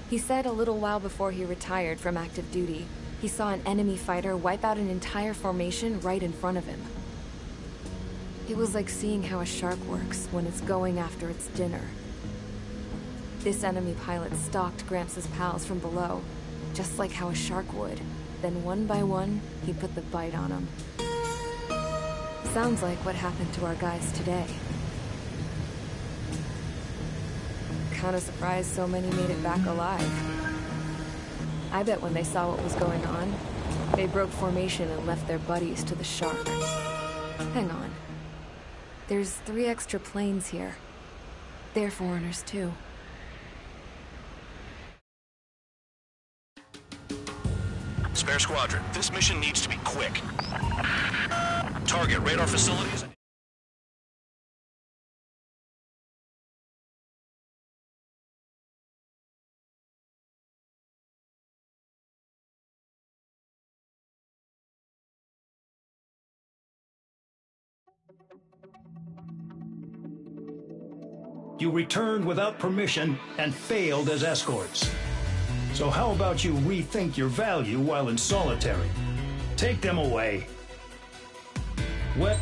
He said a little while before he retired from active duty, he saw an enemy fighter wipe out an entire formation right in front of him. It was like seeing how a shark works when it's going after its dinner. This enemy pilot stalked Gramps' pals from below, just like how a shark would. Then one by one, he put the bite on them. Sounds like what happened to our guys today. Kinda surprised so many made it back alive. I bet when they saw what was going on, they broke formation and left their buddies to the shark. Hang on. There's 3 extra planes here. They're foreigners too. Spare squadron, this mission needs to be quick. Target radar facilities. You returned without permission and failed as escorts. So how about you rethink your value while in solitary? Take them away. What?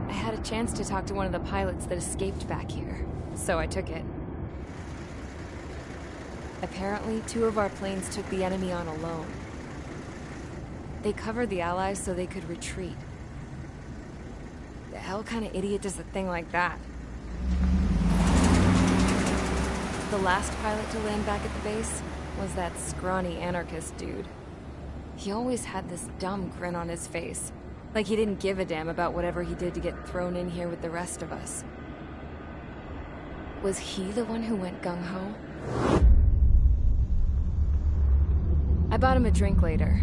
I had a chance to talk to one of the pilots that escaped back here, so I took it. Apparently, 2 of our planes took the enemy on alone. They covered the Allies so they could retreat. The hell kind of idiot does a thing like that? The last pilot to land back at the base was that scrawny anarchist dude. He always had this dumb grin on his face, like he didn't give a damn about whatever he did to get thrown in here with the rest of us. Was he the one who went gung-ho? I bought him a drink later.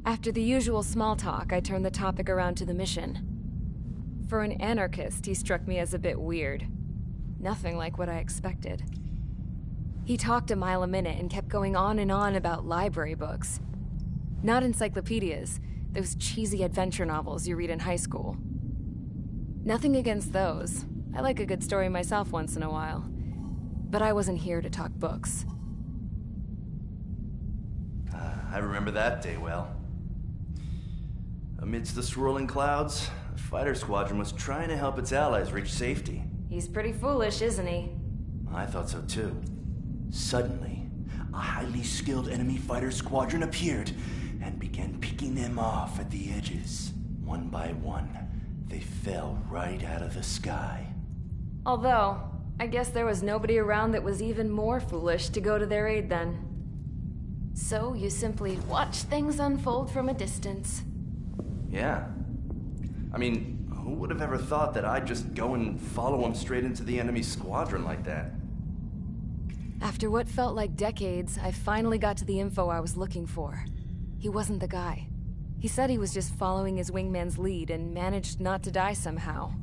After the usual small talk, I turned the topic around to the mission. For an anarchist, he struck me as a bit weird. Nothing like what I expected. He talked a mile a minute and kept going on and on about library books. Not encyclopedias, those cheesy adventure novels you read in high school. Nothing against those. I like a good story myself once in a while. But I wasn't here to talk books. I remember that day well. Amidst the swirling clouds, the fighter squadron was trying to help its allies reach safety. He's pretty foolish, isn't he? I thought so too. Suddenly, a highly skilled enemy fighter squadron appeared and began picking them off at the edges. One by one, they fell right out of the sky. Although, I guess there was nobody around that was even more foolish to go to their aid then. So you simply watch things unfold from a distance. Yeah. I mean, who would have ever thought that I'd just go and follow him straight into the enemy squadron like that? After what felt like decades, I finally got to the info I was looking for. He wasn't the guy. He said he was just following his wingman's lead and managed not to die somehow.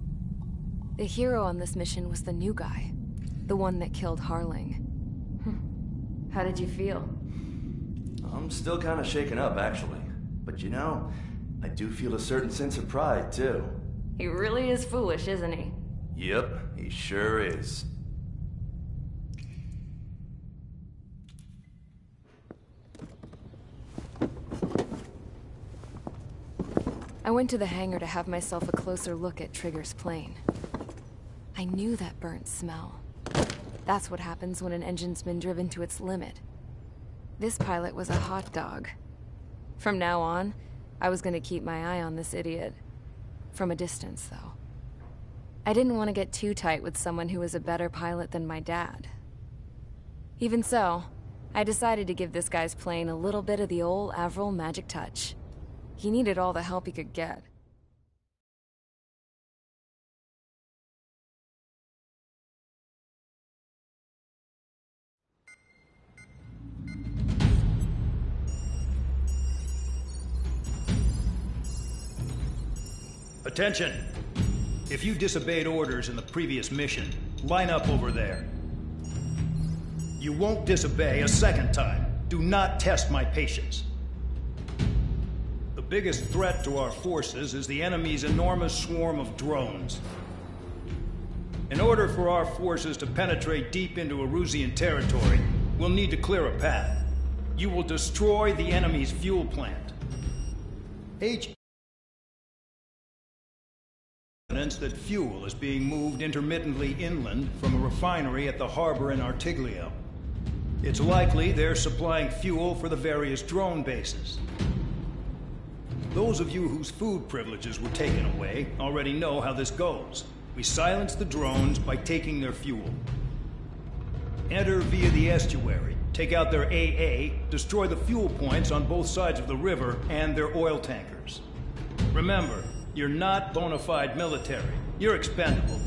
The hero on this mission was the new guy. The one that killed Harling. How did you feel? I'm still kind of shaken up, actually. But you know, I do feel a certain sense of pride, too. He really is foolish, isn't he? Yep, he sure is. I went to the hangar to have myself a closer look at Trigger's plane. I knew that burnt smell. That's what happens when an engine's been driven to its limit. This pilot was a hot dog. From now on, I was going to keep my eye on this idiot. From a distance, though. I didn't want to get too tight with someone who was a better pilot than my dad. Even so, I decided to give this guy's plane a little bit of the old Avril magic touch. He needed all the help he could get. Attention! If you disobeyed orders in the previous mission, line up over there. You won't disobey a second time. Do not test my patience. The biggest threat to our forces is the enemy's enormous swarm of drones. In order for our forces to penetrate deep into Erusian territory, we'll need to clear a path. You will destroy the enemy's fuel plant. Evidence that fuel is being moved intermittently inland from a refinery at the harbor in Artiglio. It's likely they're supplying fuel for the various drone bases. Those of you whose food privileges were taken away already know how this goes. We silence the drones by taking their fuel. Enter via the estuary, take out their AA, destroy the fuel points on both sides of the river and their oil tankers. Remember, you're not bona fide military. You're expendable.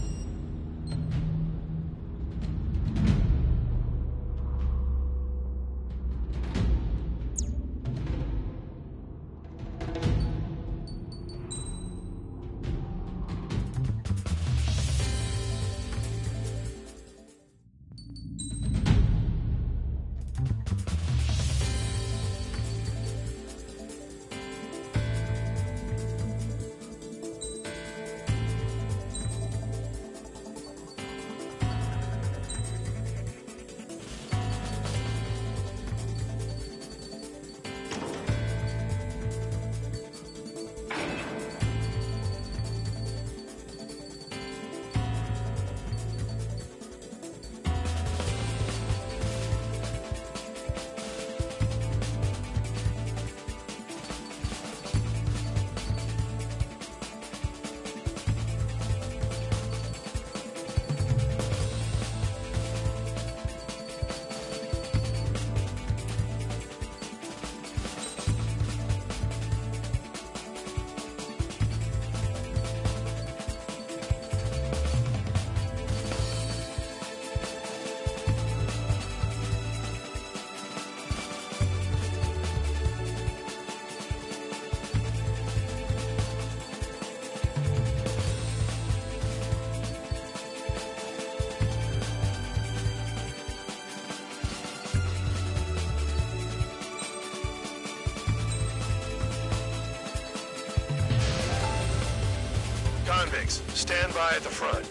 Convicts, stand by at the front.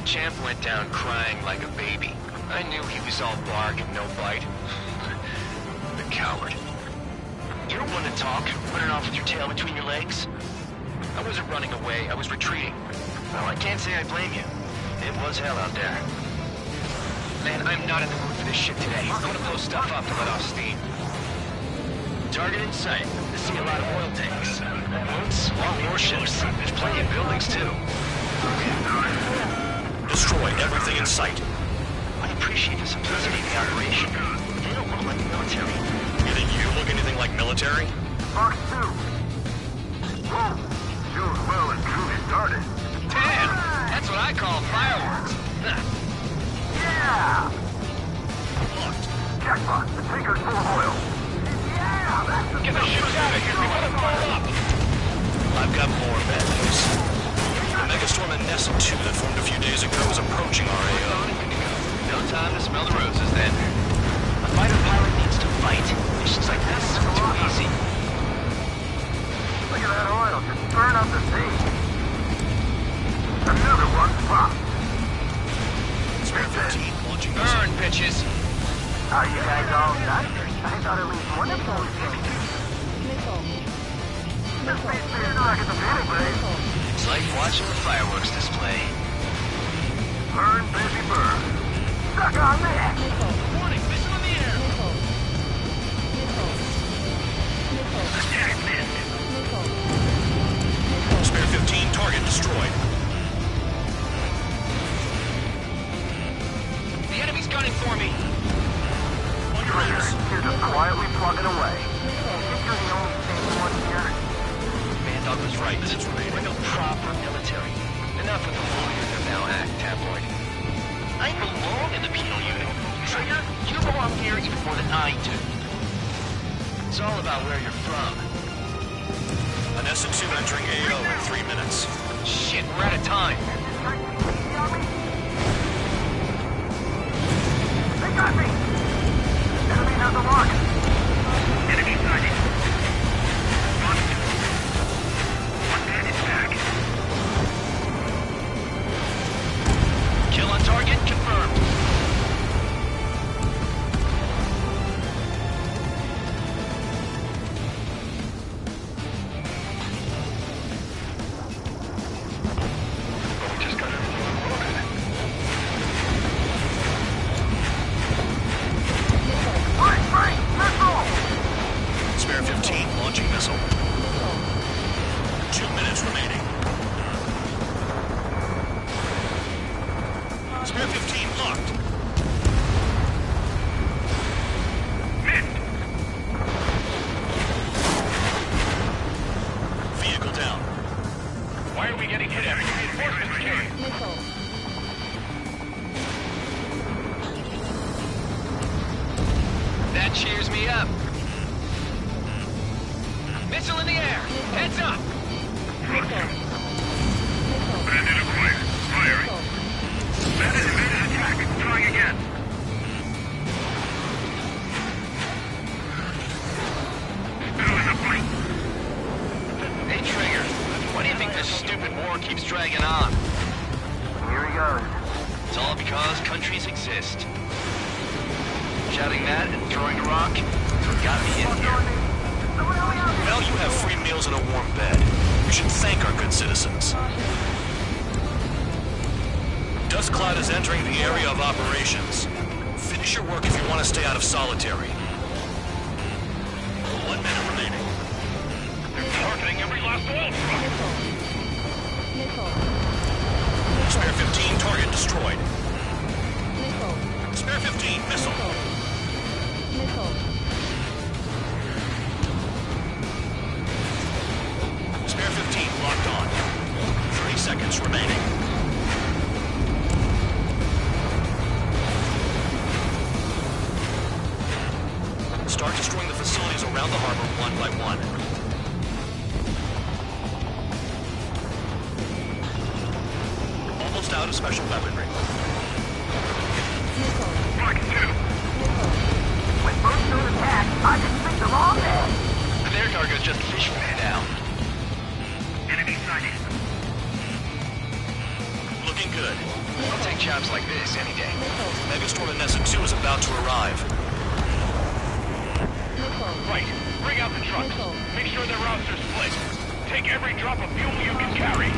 Champ went down crying like a baby. I knew he was all bark and no bite. The coward. You're one to talk, running off with your tail between your legs. I wasn't running away, I was retreating. Well, I can't say I blame you. It was hell out there. Man, I'm not in the mood for this shit today. I'm gonna blow stuff up to let off steam. Target in sight. I see a lot of oil tanks. Boats, a lot more ships. There's plenty of buildings, too. Destroy everything in sight. I appreciate the simplicity of the operation. They don't look like military. You think you look anything like military? Fox 2. Whoa. Feels well and truly started. Damn! That's what I call fireworks. Yeah! Jackpot. The tanker's full of oil. Yeah! That's the Get the shoes out of here before they blow up! I've got more bad news. The megastorm in Nestle 2 that formed a few days ago is approaching our AO. No time to smell the roses then. A fighter pilot needs to fight. Missions like this are too easy. Look at that oil just burn up the sea. Another one popped. Spare 15 launching Burn, bitches! Are you guys all done? I thought at least one of you was finished. This space feels like it's a panic race. It's like watching the fireworks display. Burn, baby, burn. Suck on that! Warning, missile in the air! Spare 15 target destroyed. The enemy's gunning for me! Trigger, you're just quietly plugging away. I think you're the only sane one here. Bandog was right. This is real. I do. It's all about where you're from. An S2 entering AO in 3 minutes. Shit, we're out of time. They got me! Enemy has a lock! Enemy sighted. One man is back. Kill on target confirmed. Just got everything unloaded. Right, missile! Spare 15, launching missile. 2 minutes remaining. Spare 15 locked. Missed! Vehicle down. Why are we getting hit at? Reinforcements came. That cheers me up. Missile in the air. Heads up. Bandit acquired. Firing. Bandit evaded attack. Trying again. Still in the fight. Hey, Trigger. Why do you think this stupid war keeps dragging on? Here he goes. It's all because countries exist. Shouting that and throwing a rock is what got me in here. Well, you have free meals and a warm bed. You should thank our good citizens. Dust Cloud is entering the area of operations. Finish your work if you want to stay out of solitary. 1 minute remaining. They're targeting every last oil truck. Spare 15 target destroyed. Spare 15 missile. Spare 15 locked on. 30 seconds remaining. Start destroying the facilities around the harbor one by one. Almost out of special weaponry. Mark 2. With most of the attack, I can think them all dead. Their cargo's just fish food now. Enemy sighted. Looking good. I'll take jobs like this any day. Megastorm Nessa 2 is about to arrive. Right. Bring out the trucks. Make sure their routes are split. Take every drop of fuel you can carry.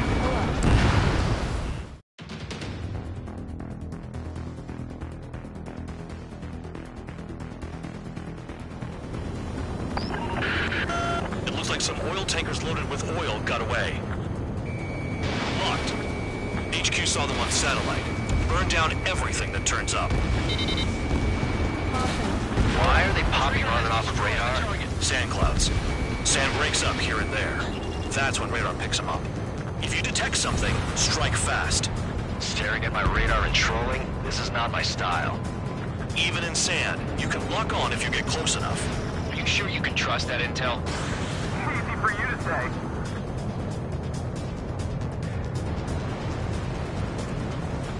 It looks like some oil tankers loaded with oil got away. Locked. HQ saw them on satellite. Burn down everything that turns up. Why are they popping on and off of radar? Sand clouds. Sand breaks up here and there. That's when radar picks them up. If you detect something, strike fast. Staring at my radar and trolling? This is not my style. Even in sand, you can lock on if you get close enough. Are you sure you can trust that intel? Easy for you to say.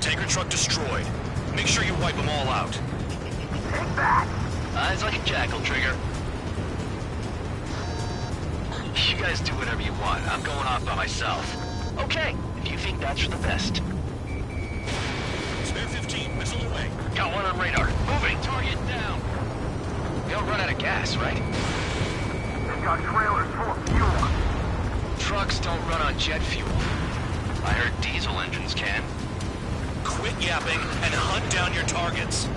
Tanker truck destroyed. Make sure you wipe them all out. Take that. Eyes like a jackal, Trigger. You guys do whatever you want. I'm going off by myself. Okay, if you think that's for the best. Spare 15, missile away. Got one on radar. Moving. Target down. They don't run out of gas, right? They've got trailers full of fuel. Trucks don't run on jet fuel. I heard diesel engines can. Quit yapping and hunt down your targets.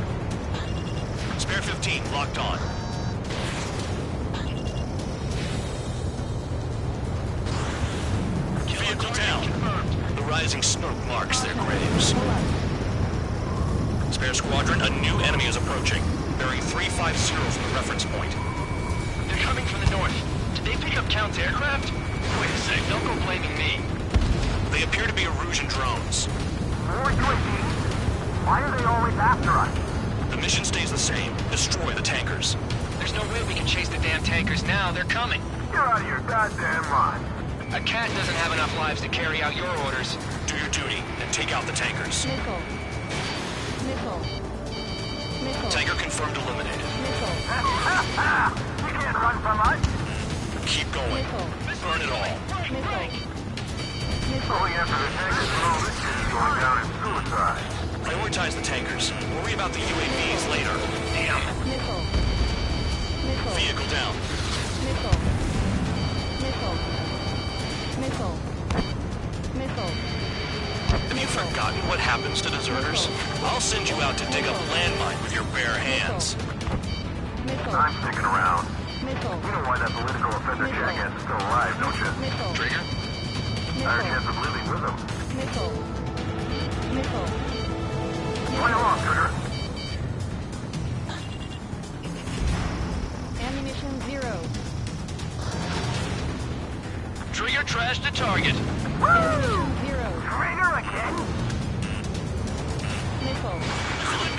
Spare 15 locked on. Vehicle down. The rising smoke marks their graves. Spare squadron, a new enemy is approaching, bearing 350 from the reference point. They're coming from the north. Did they pick up Count's aircraft? Wait a sec, don't go blaming me. They appear to be Erusian drones. More UAVs? Why are they always after us? The Mission stays the same. Destroy the tankers. There's no way we can chase the damn tankers now. They're coming. You're out of your goddamn mind. A cat doesn't have enough lives to carry out your orders. Do your duty and take out the tankers. Nickel. Nickel. Nickel. Tanker confirmed eliminated. Nickel. You can't run from us. Keep going. Nickel. Burn it all. Nickel. Going after the tankers and all this shit is going down in suicide. Prioritize the tankers. Worry about the UAVs later. Damn. Nickel. Nickel. Vehicle down. Nickel. Nickel. Nickel. Nickel. Have you forgotten what happens to deserters? I'll send you out to dig up landmine with your bare hands. Nickel. I'm sticking around. Nickel. You know why that political offender jackass is still alive, don't you? Nickel. Trigger? Higher chance of living with him. Nickel. Nickel. Play along, Trigger. Ammunition 0. Trigger trashed the target. Ammunition 0. Trigger again? Nickel.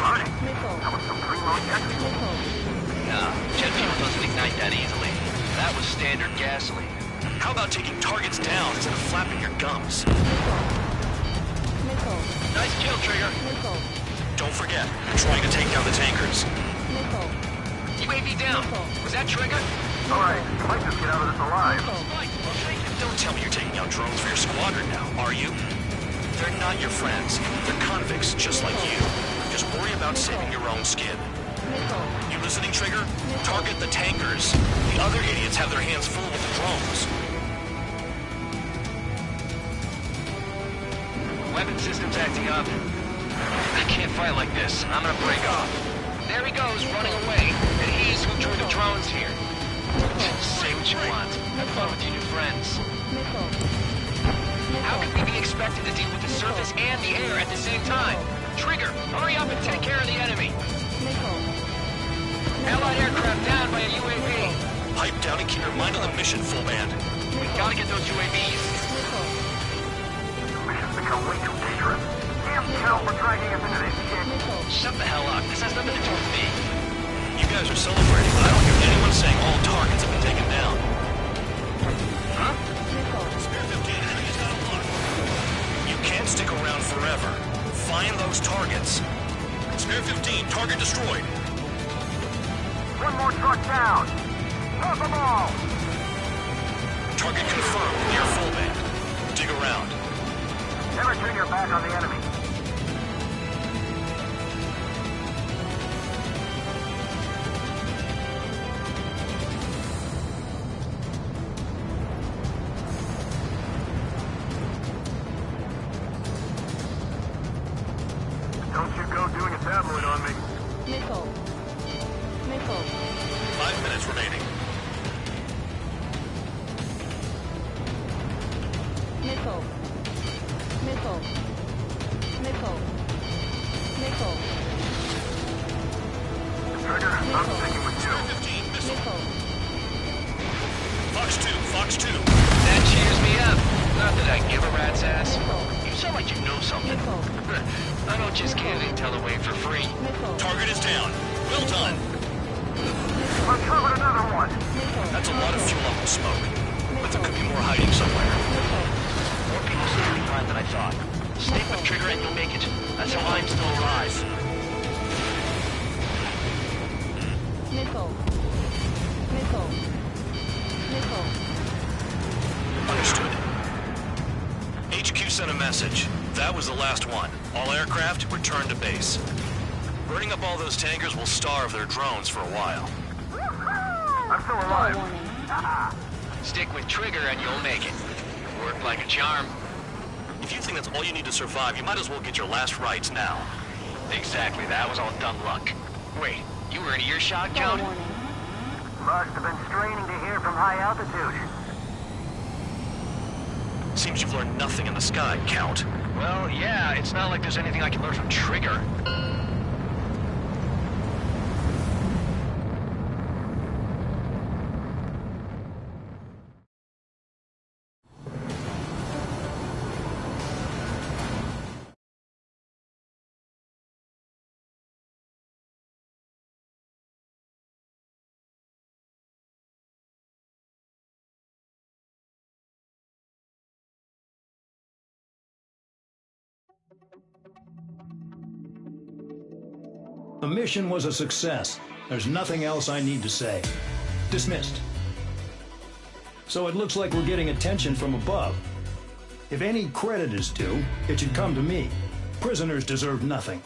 Burning. Nickel. That was some primo jet. Nickel. Nah, jet fuel doesn't ignite that easily. That was standard gasoline. How about taking targets down instead of flapping your gums? Nickel. Nickel. Nice kill, Trigger. Nickel. Don't forget, we're trying to take down the tankers. Nickel. UAV down. Was that Trigger? All right, you might just get out of this alive. Don't tell me you're taking out drones for your squadron now, are you? They're not your friends. They're convicts just like you. Just worry about saving your own skin. Nickel. You listening, Trigger? Target the tankers. The other idiots have their hands full with the drones. Weapon system's acting up. I can't fight like this. I'm gonna break off. There he goes, running away. And he's who drew the drones here. Say what you want. Have fun with your new friends. Nickel. How can we be expected to deal with the surface and the air at the same time? Trigger, hurry up and take care of the enemy. Nickel. Allied aircraft down by a UAV. Pipe down and keep your mind on the mission, full band. We gotta get those UAVs. Nickel. The mission's become way too dangerous. Damn hell for dragging us into this shit. Nickel. Shut the hell up. This has nothing to do with me. You guys are celebrating, but I don't hear anyone saying all targets have been taken down. Huh? Nickel. Spare 15 enemies down one. You can't stick around forever. Find those targets. Spare 15, target destroyed. One more truck down. Pop them all. Target confirmed near full band. Dig around. Never turn your back on the enemy. Don't you go doing a tabloid on me. Nickel. Nickel. 5 minutes remaining. Nickel. Nickel. Nickel. Nickel. Trigger, I'm sticking with you. 15 missile. Nickel. Fox 2, Fox 2. That cheers me up. Not that I give a rat's ass. You sound like you know something. Nickel. I don't just give intel away for free. Nickel. Target is down. Well done. Uncovered another one. Nickel. That's a lot of fuel up and smoke. But there could be more hiding somewhere. More people standing behind than I thought. Stick with Trigger and you'll make it. That's how I'm still alive. Nickel. Nickel. Nickel. Understood. HQ sent a message. That was the last one. All aircraft, return to base. Burning up all those tankers will starve their drones for a while. I'm still alive. Stick with Trigger and you'll make it. Worked like a charm. If you think that's all you need to survive, you might as well get your last rites now. Exactly, that was all dumb luck. Wait, you were in earshot, Count? Must have been straining to hear from high altitude. Seems you've learned nothing in the sky, Count. Well, yeah, it's not like there's anything I can learn from Trigger. The mission was a success. There's nothing else I need to say. Dismissed. So it looks like we're getting attention from above. If any credit is due, it should come to me. Prisoners deserve nothing.